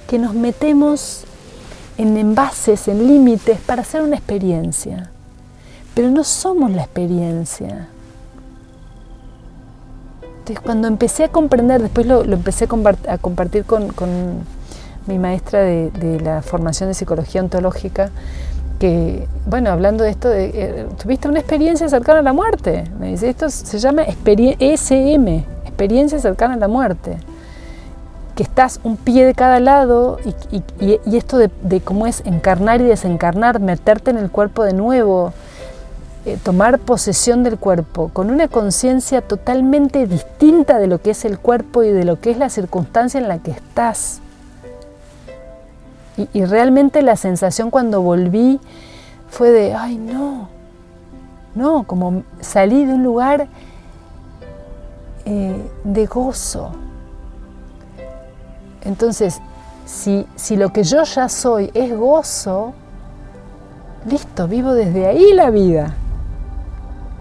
S1: Que nos metemos en envases, en límites para hacer una experiencia, pero no somos la experiencia. Entonces cuando empecé a comprender, después lo empecé a compartir con mi maestra de la formación de psicología ontológica, que, bueno, hablando de esto, tuviste una experiencia cercana a la muerte. Me dice, esto se llama ESM, experiencia cercana a la muerte. Que estás un pie de cada lado y esto de cómo es encarnar y desencarnar, meterte en el cuerpo de nuevo, tomar posesión del cuerpo con una conciencia totalmente distinta de lo que es el cuerpo y de lo que es la circunstancia en la que estás. Y realmente la sensación cuando volví fue de, ay no, como salí de un lugar de gozo. Entonces, si lo que yo ya soy es gozo, listo, vivo desde ahí la vida,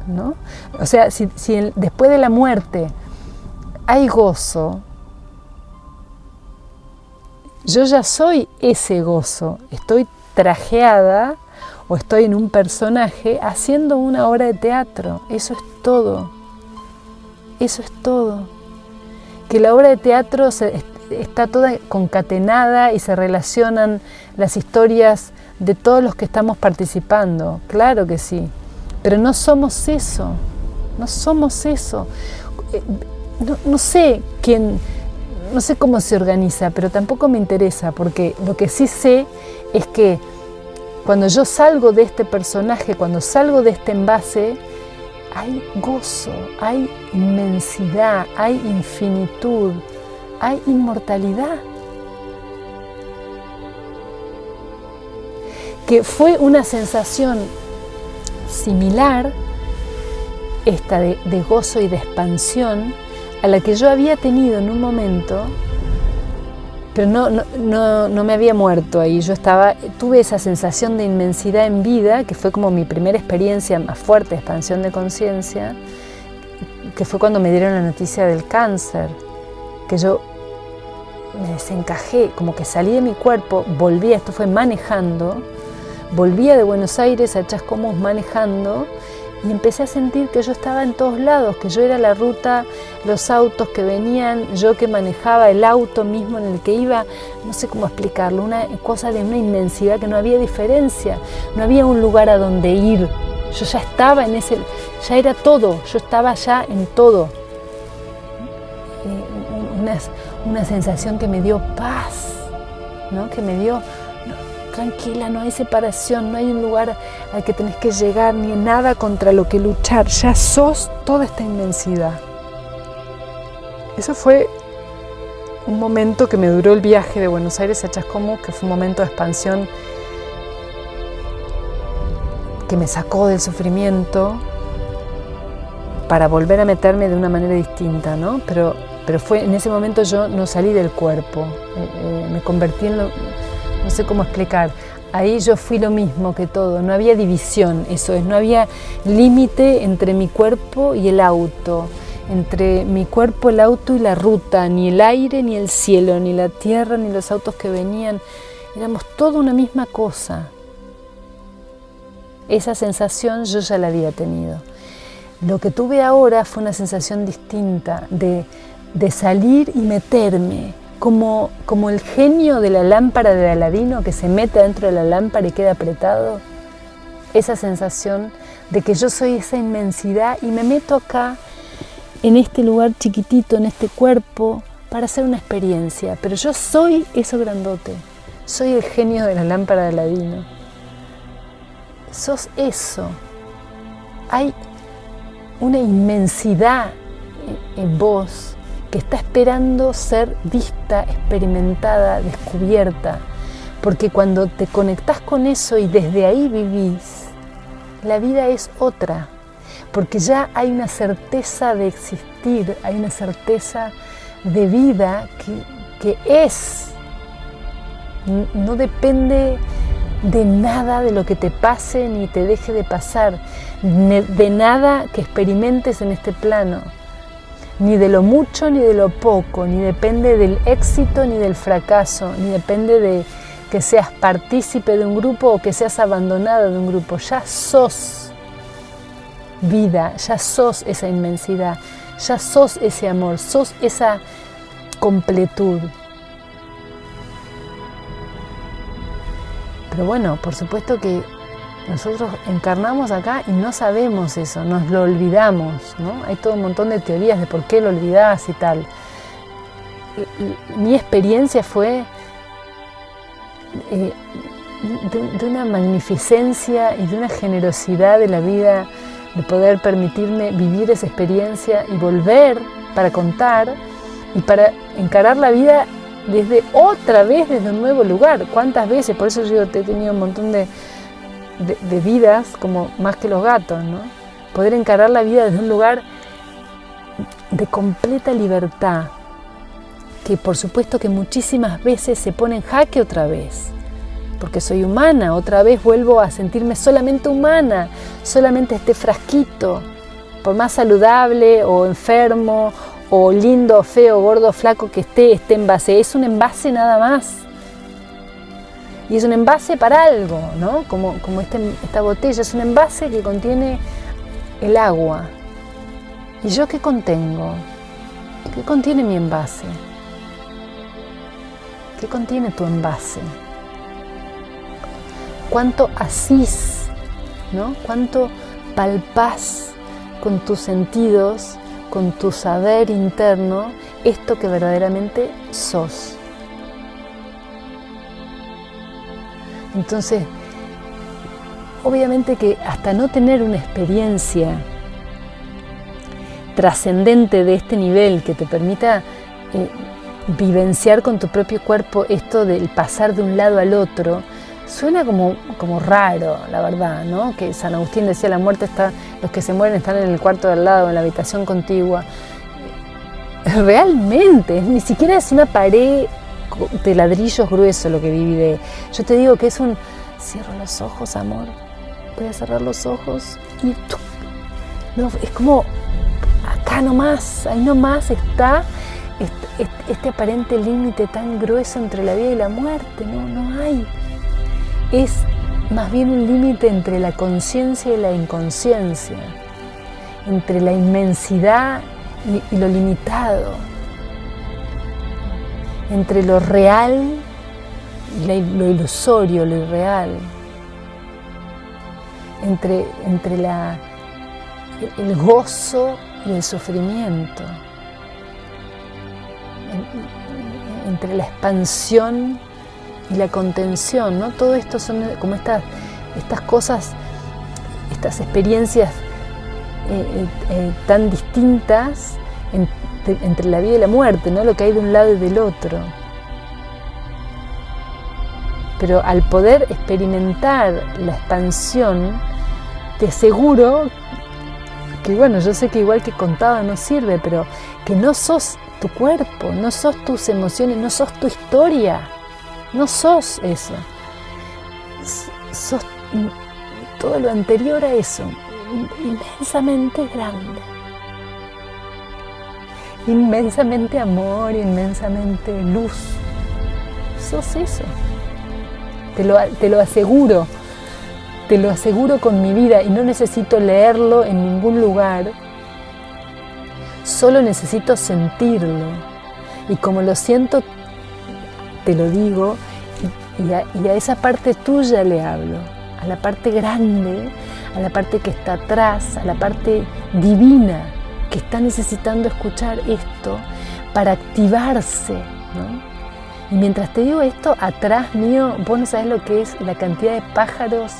S1: ¿no? O sea, si después de la muerte hay gozo, yo ya soy ese gozo, estoy trajeada o estoy en un personaje haciendo una obra de teatro, eso es todo, que la obra de teatro está toda concatenada y se relacionan las historias de todos los que estamos participando, claro que sí, pero no somos eso, no sé quién. No sé cómo se organiza, pero tampoco me interesa, porque lo que sí sé es que cuando yo salgo de este personaje, cuando salgo de este envase, hay gozo, hay inmensidad, hay infinitud, hay inmortalidad. Que fue una sensación similar, esta de gozo y de expansión, a la que yo había tenido en un momento, pero no me había muerto ahí. Tuve esa sensación de inmensidad en vida, que fue como mi primera experiencia más fuerte de expansión de conciencia, que fue cuando me dieron la noticia del cáncer, que yo me desencajé, como que salí de mi cuerpo, volvía, esto fue manejando, volvía de Buenos Aires a Chascomús manejando, y empecé a sentir que yo estaba en todos lados, que yo era la ruta, los autos que venían, yo que manejaba el auto mismo en el que iba, no sé cómo explicarlo, una cosa de una inmensidad que no había diferencia, no había un lugar a donde ir, yo ya estaba ya era todo, yo estaba ya en todo. Una sensación que me dio paz, ¿no? Que me dio... Tranquila, no hay separación, no hay un lugar al que tenés que llegar, ni nada contra lo que luchar, ya sos toda esta inmensidad. Eso fue un momento que me duró el viaje de Buenos Aires a Chascomús, que fue un momento de expansión que me sacó del sufrimiento para volver a meterme de una manera distinta, ¿no? Pero fue en ese momento yo no salí del cuerpo, me convertí en no sé cómo explicar. ahí yo fui lo mismo que todo, no había división, eso es, no había límite entre mi cuerpo y el auto, entre mi cuerpo, el auto y la ruta, ni el aire, ni el cielo, ni la tierra, ni los autos que venían, éramos todo una misma cosa. Esa sensación yo ya la había tenido. Lo que tuve ahora fue una sensación distinta de salir y meterme, como el genio de la lámpara de Aladino que se mete dentro de la lámpara y queda apretado. Esa sensación de que yo soy esa inmensidad y me meto acá, en este lugar chiquitito, en este cuerpo, para hacer una experiencia. Pero yo soy eso grandote, soy el genio de la lámpara de Aladino. Sos eso. Hay una inmensidad en vos que está esperando ser vista, experimentada, descubierta, porque cuando te conectás con eso y desde ahí vivís, la vida es otra, porque ya hay una certeza de existir, hay una certeza de vida que es, no depende de nada de lo que te pase ni te deje de pasar, de nada que experimentes en este plano, ni de lo mucho ni de lo poco, ni depende del éxito ni del fracaso, ni depende de que seas partícipe de un grupo o que seas abandonado de un grupo. Ya sos vida, ya sos esa inmensidad, ya sos ese amor, sos esa completud. Pero bueno, por supuesto que nosotros encarnamos acá y no sabemos eso, nos lo olvidamos, ¿no? Hay todo un montón de teorías de por qué lo olvidás y tal. Mi experiencia fue de una magnificencia y de una generosidad de la vida, de poder permitirme vivir esa experiencia y volver para contar y para encarar la vida desde un nuevo lugar. ¿Cuántas veces? Por eso yo he tenido un montón de vidas como más que los gatos, ¿no? Poder encarar la vida desde un lugar de completa libertad, que por supuesto que muchísimas veces se pone en jaque otra vez, porque soy humana, otra vez vuelvo a sentirme solamente humana, solamente este frasquito, por más saludable o enfermo o lindo, feo, gordo, flaco que esté envase, es un envase nada más. Y es un envase para algo, ¿no? Como esta botella, es un envase que contiene el agua. ¿Y yo qué contengo? ¿Qué contiene mi envase? ¿Qué contiene tu envase? ¿Cuánto asís, ¿no? ¿Cuánto palpás con tus sentidos, con tu saber interno, esto que verdaderamente sos? Entonces, obviamente que hasta no tener una experiencia trascendente de este nivel que te permita vivenciar con tu propio cuerpo esto del pasar de un lado al otro, suena como raro, la verdad, ¿no? Que San Agustín decía, la muerte está, los que se mueren están en el cuarto de al lado, en la habitación contigua. Realmente, ni siquiera es una pared de ladrillos gruesos lo que divide. Yo te digo que es un cierro los ojos, amor, voy a cerrar los ojos y no, es como acá nomás, ahí nomás está este aparente límite tan grueso entre la vida y la muerte. No hay, es más bien un límite entre la conciencia y la inconsciencia, entre la inmensidad y lo limitado, entre lo real y lo ilusorio, lo irreal, entre el gozo y el sufrimiento, entre la expansión y la contención, ¿no? Todo esto son como estas cosas, estas experiencias tan distintas entre la vida y la muerte, ¿no? Lo que hay de un lado y del otro. Pero al poder experimentar la expansión, te aseguro que, bueno, yo sé que igual que contado no sirve, pero que no sos tu cuerpo, no sos tus emociones, no sos tu historia, no sos eso. sos todo lo anterior a eso, inmensamente grande. Inmensamente amor, inmensamente luz. Sos eso. Te lo aseguro. Te lo aseguro con mi vida y no necesito leerlo en ningún lugar. Solo necesito sentirlo. Y como lo siento, te lo digo y a esa parte tuya le hablo. A la parte grande, a la parte que está atrás, a la parte divina que está necesitando escuchar esto para activarse, ¿no? Y mientras te digo esto, atrás mío, vos no sabés lo que es la cantidad de pájaros,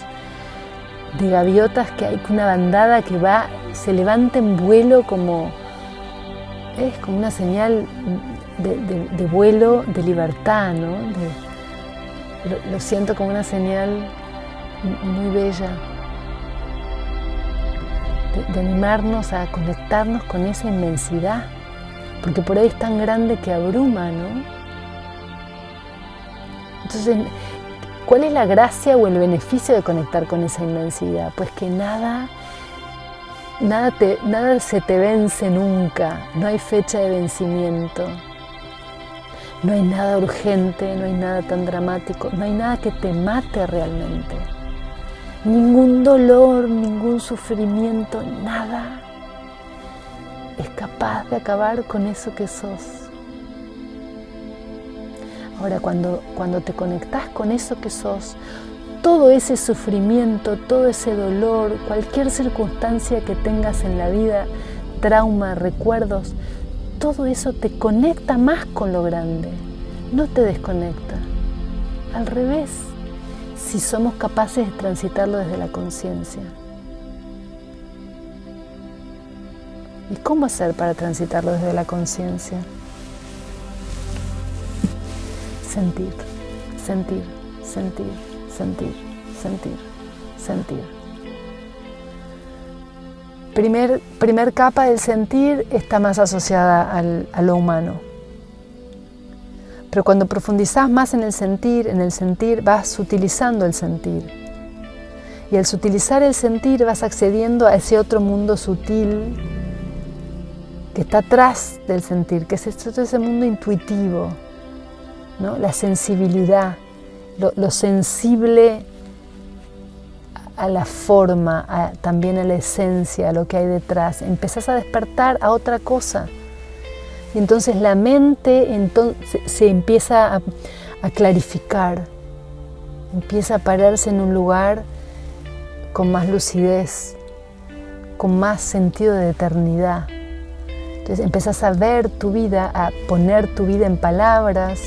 S1: de gaviotas que hay, una bandada que va, se levanta en vuelo como una señal de vuelo, de libertad, ¿no? Lo siento como una señal muy bella. De animarnos a conectarnos con esa inmensidad, porque por ahí es tan grande que abruma, ¿no? Entonces, ¿cuál es la gracia o el beneficio de conectar con esa inmensidad? Pues que nada se te vence nunca, no hay fecha de vencimiento, no hay nada urgente, no hay nada tan dramático, no hay nada que te mate realmente. Ningún dolor, ningún sufrimiento, nada es capaz de acabar con eso que sos. Ahora, cuando te conectás con eso que sos, todo ese sufrimiento, todo ese dolor, cualquier circunstancia que tengas en la vida, trauma, recuerdos, todo eso te conecta más con lo grande, no te desconecta. Al revés, si somos capaces de transitarlo desde la conciencia. ¿Y cómo hacer para transitarlo desde la conciencia? Sentir, sentir, sentir, sentir, sentir, sentir. Primer capa del sentir está más asociada a lo humano. Pero cuando profundizás más en el sentir vas sutilizando el sentir. Y al sutilizar el sentir vas accediendo a ese otro mundo sutil que está atrás del sentir, que es ese mundo intuitivo, ¿no? La sensibilidad, lo sensible a la forma, también a la esencia, a lo que hay detrás. Empezás a despertar a otra cosa. Y entonces la mente se empieza a clarificar, empieza a pararse en un lugar con más lucidez, con más sentido de eternidad. Entonces empezás a ver tu vida, a poner tu vida en palabras,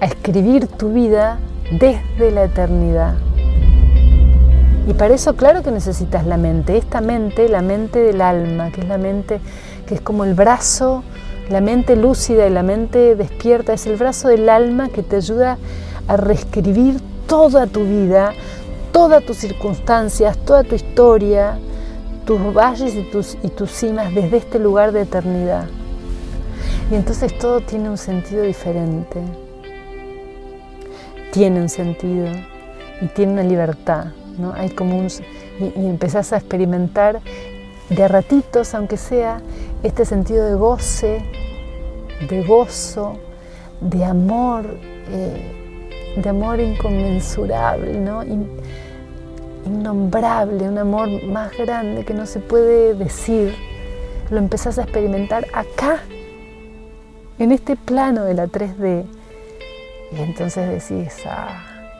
S1: a escribir tu vida desde la eternidad. Y para eso, claro que necesitas la mente, esta mente, la mente del alma, que es la mente que es como el brazo, la mente lúcida y la mente despierta, es el brazo del alma que te ayuda a reescribir toda tu vida, todas tus circunstancias, toda tu historia, tus valles y tus cimas desde este lugar de eternidad. Y entonces todo tiene un sentido diferente. Tiene un sentido y tiene una libertad, ¿no? Hay como y empezás a experimentar de a ratitos, aunque sea, este sentido de goce, de gozo, de amor inconmensurable, ¿no? Innombrable, un amor más grande que no se puede decir. Lo empezás a experimentar acá, en este plano de la 3D. Y entonces decís,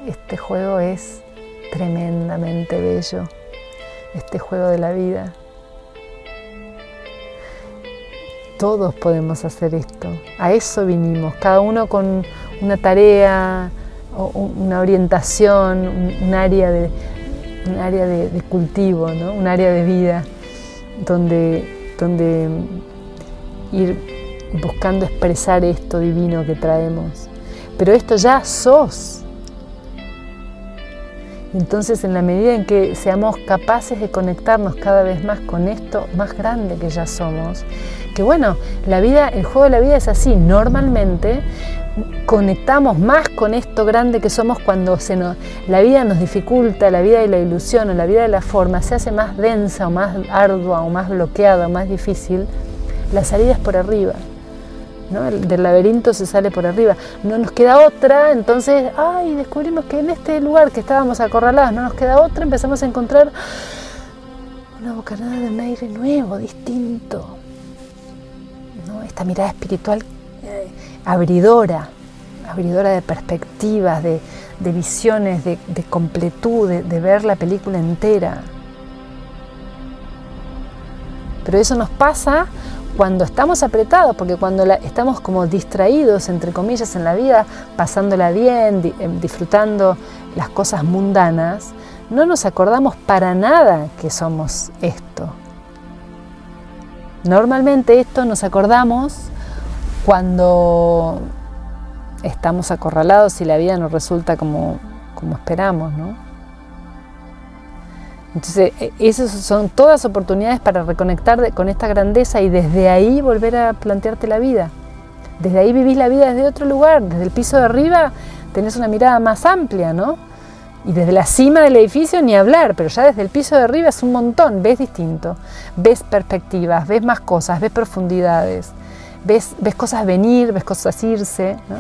S1: este juego es tremendamente bello, este juego de la vida. Todos podemos hacer esto, a eso vinimos, cada uno con una tarea, o una orientación, un área de cultivo, ¿no? Un área de vida donde ir buscando expresar esto divino que traemos. Pero esto ya sos. Entonces, en la medida en que seamos capaces de conectarnos cada vez más con esto más grande que ya somos, que bueno, el juego de la vida es así. Normalmente conectamos más con esto grande que somos cuando la vida nos dificulta, la vida de la ilusión o la vida de la forma se hace más densa o más ardua o más bloqueada o más difícil, la salida es por arriba, ¿no? Del laberinto se sale por arriba, no nos queda otra, entonces descubrimos que en este lugar que estábamos acorralados no nos queda otra, empezamos a encontrar una bocanada de un aire nuevo, distinto, ¿no? Esta mirada espiritual abridora de perspectivas, de visiones, de completud, de ver la película entera. Pero eso nos pasa cuando estamos apretados, porque cuando estamos como distraídos, entre comillas, en la vida, pasándola bien, disfrutando las cosas mundanas, no nos acordamos para nada que somos esto. Normalmente esto nos acordamos cuando estamos acorralados y la vida nos resulta como esperamos, ¿no? Entonces, esas son todas oportunidades para reconectar con esta grandeza y desde ahí volver a plantearte la vida. Desde ahí vivís la vida desde otro lugar, desde el piso de arriba tenés una mirada más amplia, ¿no? Y desde la cima del edificio ni hablar, pero ya desde el piso de arriba es un montón, ves distinto, ves perspectivas, ves más cosas, ves profundidades. Ves cosas venir, ves cosas irse, ¿no?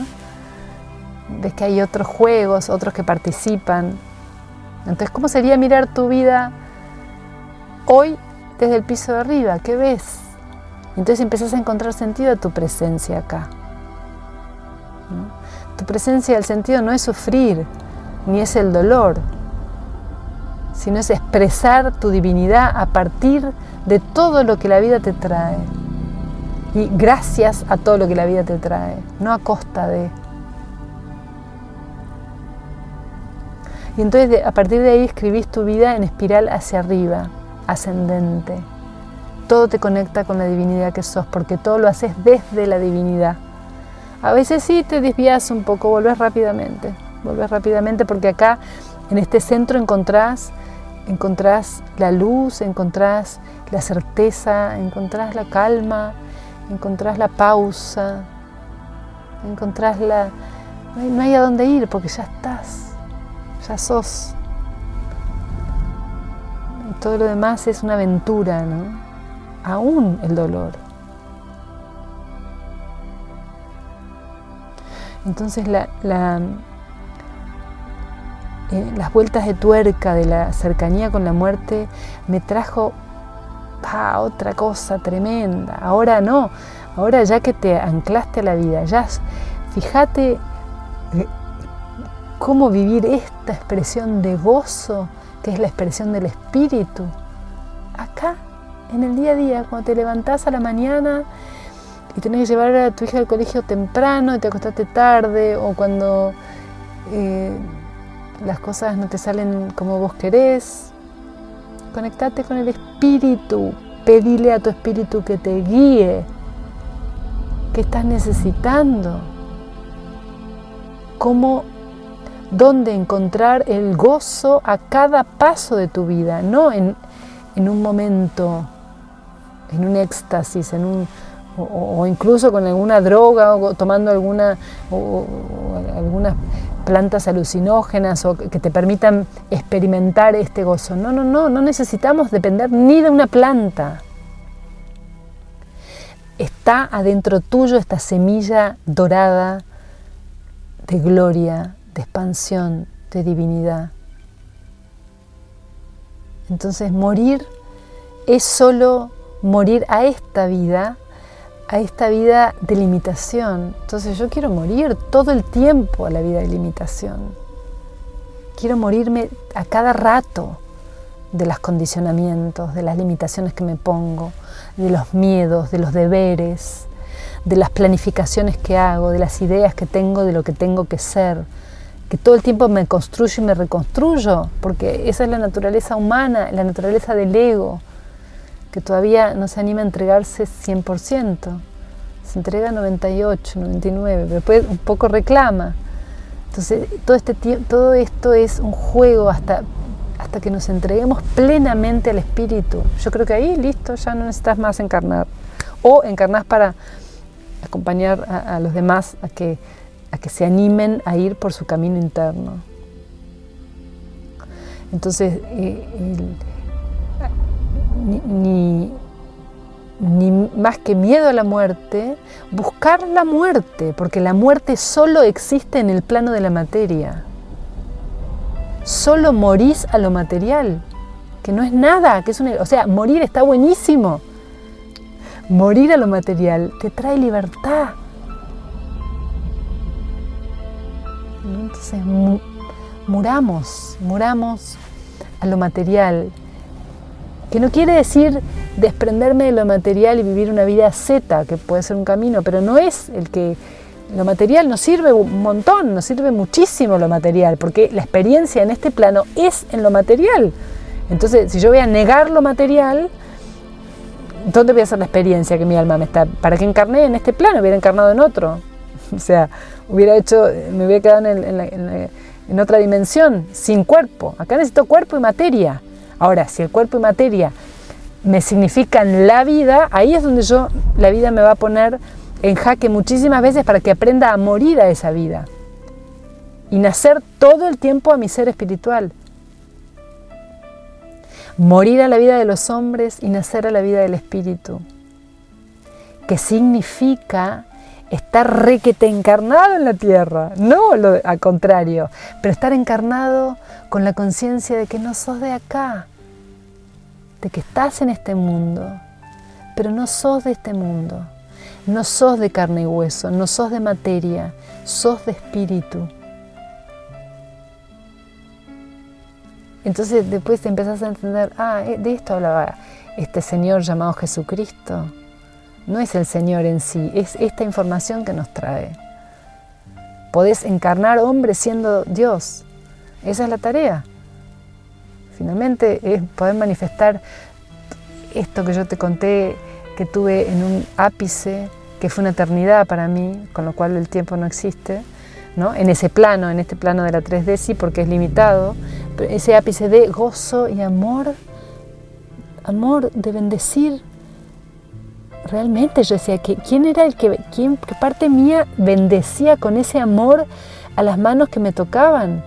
S1: Ves que hay otros juegos, otros que participan. Entonces, ¿cómo sería mirar tu vida hoy desde el piso de arriba? ¿Qué ves? Entonces empezás a encontrar sentido a tu presencia acá, ¿no? Tu presencia, el sentido no es sufrir, ni es el dolor, sino es expresar tu divinidad a partir de todo lo que la vida te trae. Y gracias a todo lo que la vida te trae, no a costa de. Y entonces a partir de ahí escribís tu vida en espiral hacia arriba, ascendente. Todo te conecta con la divinidad que sos, porque todo lo haces desde la divinidad. A veces sí te desvías un poco, volvés rápidamente porque acá en este centro encontrás la luz, encontrás la certeza, encontrás la calma, encontrás la pausa, encontrás no hay a dónde ir porque ya estás, ya sos. Todo lo demás es una aventura, ¿no? Aún el dolor. Entonces las vueltas de tuerca de la cercanía con la muerte me trajo otra cosa tremenda. Ahora no, ahora ya que te anclaste a la vida, ya fíjate cómo vivir esta expresión de gozo, que es la expresión del espíritu, acá, en el día a día, cuando te levantás a la mañana y tenés que llevar a tu hija al colegio temprano y te acostaste tarde, o cuando las cosas no te salen como vos querés. Conectate con el espíritu, pedile a tu espíritu que te guíe. ¿Qué estás necesitando? ¿Dónde encontrar el gozo a cada paso de tu vida? No en un momento, en un éxtasis, o incluso con alguna droga, o tomando algunas plantas alucinógenas o que te permitan experimentar este gozo. No necesitamos depender ni de una planta. Está adentro tuyo esta semilla dorada de gloria, de expansión, de divinidad. Entonces morir es solo morir a esta vida de limitación. Entonces yo quiero morir todo el tiempo a la vida de limitación. Quiero morirme a cada rato de los condicionamientos, de las limitaciones que me pongo, de los miedos, de los deberes, de las planificaciones que hago, de las ideas que tengo de lo que tengo que ser, que todo el tiempo me construyo y me reconstruyo, porque esa es la naturaleza humana, la naturaleza del ego, que todavía no se anima a entregarse 100%, se entrega 98, 99, pero después un poco reclama. Entonces todo esto es un juego hasta que nos entreguemos plenamente al espíritu. Yo creo que ahí, listo, ya no necesitas más encarnar, o encarnás para acompañar a los demás a que a que se animen a ir por su camino interno. Entonces, ni más que miedo a la muerte, buscar la muerte, porque la muerte solo existe en el plano de la materia. Solo morís a lo material, que no es nada, que es o sea, morir está buenísimo. Morir a lo material te trae libertad. Entonces, muramos a lo material, que no quiere decir desprenderme de lo material y vivir una vida asceta, que puede ser un camino, pero no es el que... Lo material nos sirve un montón, nos sirve muchísimo lo material, porque la experiencia en este plano es en lo material. Entonces, si yo voy a negar lo material, ¿dónde voy a hacer la experiencia que mi alma me está? ¿Para qué encarné en este plano? Hubiera encarnado en otro. O sea, me hubiera quedado en otra dimensión, sin cuerpo. Acá necesito cuerpo y materia. Ahora, si el cuerpo y materia me significan la vida, ahí es donde la vida me va a poner en jaque muchísimas veces para que aprenda a morir a esa vida y nacer todo el tiempo a mi ser espiritual. Morir a la vida de los hombres y nacer a la vida del espíritu, que significa estar requete encarnado en la tierra, no al contrario, pero estar encarnado con la conciencia de que no sos de acá, de que estás en este mundo, pero no sos de este mundo, no sos de carne y hueso, no sos de materia, sos de espíritu. Entonces después te empezás a entender, de esto hablaba este Señor llamado Jesucristo. No es el Señor en sí, es esta información que nos trae. Podés encarnar hombre siendo Dios. Esa es la tarea. Finalmente es poder manifestar esto que yo te conté, que tuve en un ápice, que fue una eternidad para mí, con lo cual el tiempo no existe, ¿no? En este plano de la 3D sí, porque es limitado, pero ese ápice de gozo y amor de bendecir. Realmente yo decía, ¿quién era qué parte mía bendecía con ese amor a las manos que me tocaban?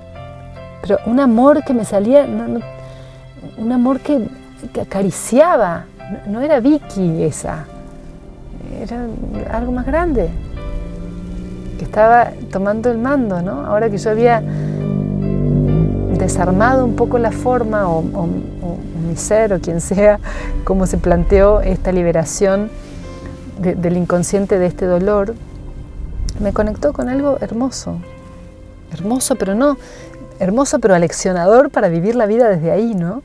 S1: Pero un amor que me salía, un amor que acariciaba, no era Vicky esa, era algo más grande, que estaba tomando el mando, ¿no? Ahora que yo había desarmado un poco la forma, o mi ser, o quien sea, cómo se planteó esta liberación del inconsciente de este dolor, me conectó con algo hermoso, pero aleccionador para vivir la vida desde ahí, ¿no?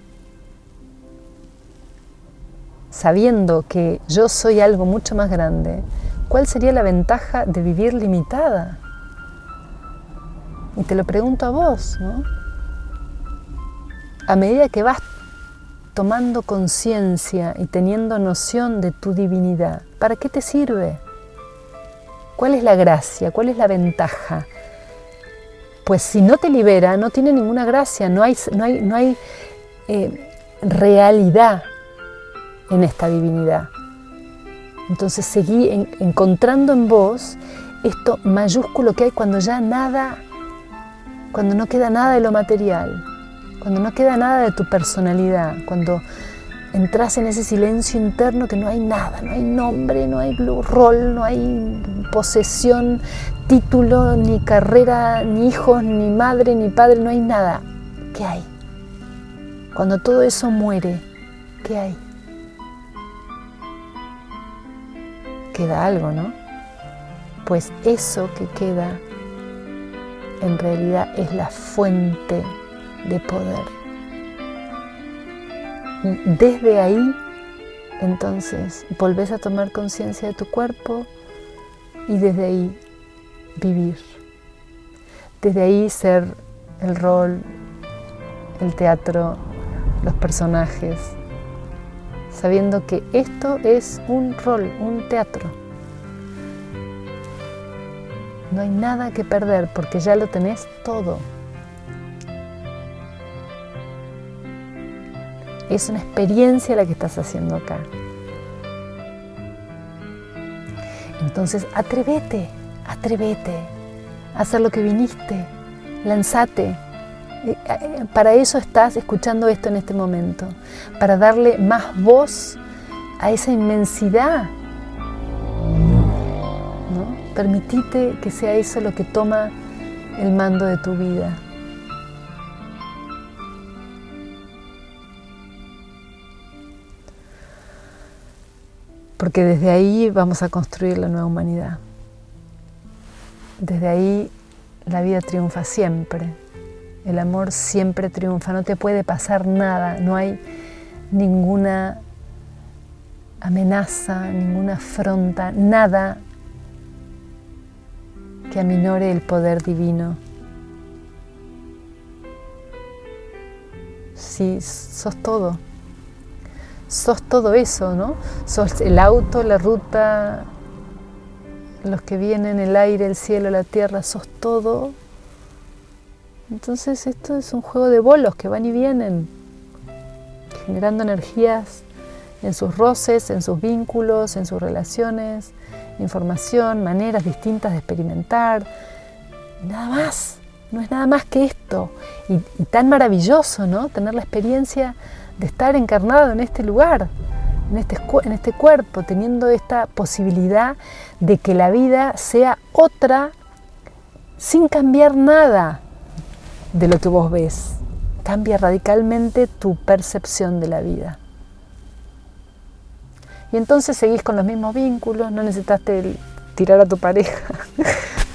S1: Sabiendo que yo soy algo mucho más grande, ¿cuál sería la ventaja de vivir limitada? Y te lo pregunto a vos, ¿no? A medida que vas tomando conciencia y teniendo noción de tu divinidad, ¿para qué te sirve? ¿Cuál es la gracia? ¿Cuál es la ventaja? Pues si no te libera, no tiene ninguna gracia, no hay realidad en esta divinidad. Entonces seguí encontrando en vos esto mayúsculo que hay cuando no queda nada de lo material, cuando no queda nada de tu personalidad, cuando entras en ese silencio interno que no hay nada, no hay nombre, no hay rol, no hay posesión, título, ni carrera, ni hijos, ni madre, ni padre, no hay nada. ¿Qué hay? Cuando todo eso muere, ¿qué hay? Queda algo, ¿no? Pues eso que queda en realidad es la fuente de poder. Y desde ahí, entonces, volvés a tomar conciencia de tu cuerpo y desde ahí vivir. Desde ahí ser el rol, el teatro, los personajes, sabiendo que esto es un rol, un teatro. No hay nada que perder porque ya lo tenés todo. Es una experiencia la que estás haciendo acá. Entonces, atrévete hacer lo que viniste, lánzate. Para eso estás escuchando esto en este momento, para darle más voz a esa inmensidad, ¿no? Permitite que sea eso lo que toma el mando de tu vida. Porque desde ahí vamos a construir la nueva humanidad. Desde ahí la vida triunfa siempre. El amor siempre triunfa, no te puede pasar nada, no hay ninguna amenaza, ninguna afronta, nada que aminore el poder divino. Sí, sos todo eso, ¿no? Sos el auto, la ruta, los que vienen, el aire, el cielo, la tierra, sos todo. Entonces esto es un juego de bolos que van y vienen, generando energías en sus roces, en sus vínculos, en sus relaciones, información, maneras distintas de experimentar. Nada más, no es nada más que esto. Y tan maravilloso, ¿no? Tener la experiencia de estar encarnado en este lugar, en este cuerpo, teniendo esta posibilidad de que la vida sea otra sin cambiar nada de lo que vos ves. Cambia radicalmente tu percepción de la vida. Y entonces seguís con los mismos vínculos, no necesitaste tirar a tu pareja,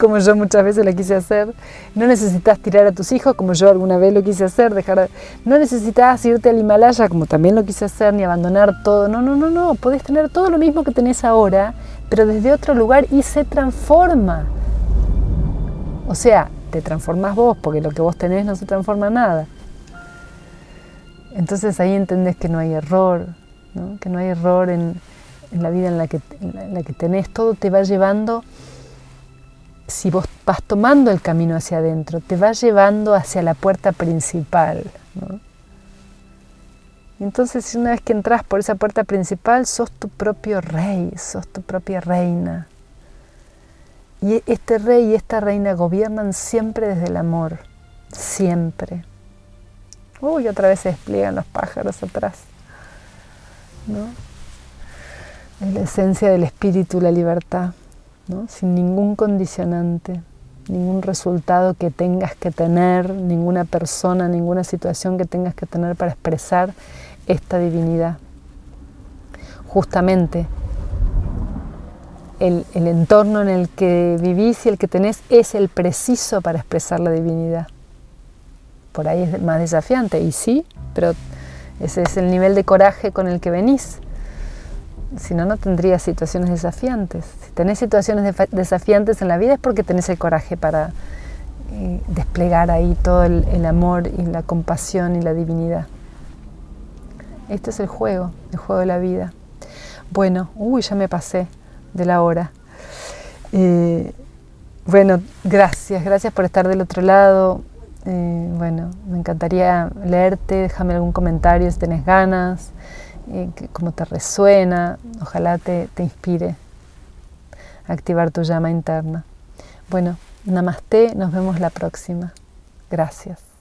S1: como yo muchas veces lo quise hacer. No necesitas tirar a tus hijos, como yo alguna vez lo quise hacer. No necesitas irte al Himalaya, como también lo quise hacer, ni abandonar todo. No. Podés tener todo lo mismo que tenés ahora, pero desde otro lugar y se transforma. O sea, te transformás vos, porque lo que vos tenés no se transforma nada. Entonces ahí entendés que no hay error, ¿no? Que no hay error en la vida en la que tenés. Todo te va llevando, si vos vas tomando el camino hacia adentro, te va llevando hacia la puerta principal, ¿no? Entonces, una vez que entras por esa puerta principal, sos tu propio rey, sos tu propia reina. Y este rey y esta reina gobiernan siempre desde el amor, siempre. Uy, otra vez se despliegan los pájaros atrás, ¿no? Es la esencia del espíritu, la libertad, ¿no? Sin ningún condicionante, ningún resultado que tengas que tener, ninguna persona, ninguna situación que tengas que tener para expresar esta divinidad. Justamente, el entorno en el que vivís y el que tenés es el preciso para expresar la divinidad. Por ahí es más desafiante, y sí, pero ese es el nivel de coraje con el que venís. Si no, no tendrías situaciones desafiantes. Si tenés situaciones desafiantes en la vida es porque tenés el coraje para desplegar ahí todo el amor y la compasión y la divinidad. Este es el juego de la vida. Bueno, ya me pasé de la hora. Bueno, gracias por estar del otro lado. Bueno, me encantaría leerte, déjame algún comentario si tenés ganas, cómo te resuena, ojalá te inspire a activar tu llama interna. Bueno, namaste, nos vemos la próxima. Gracias.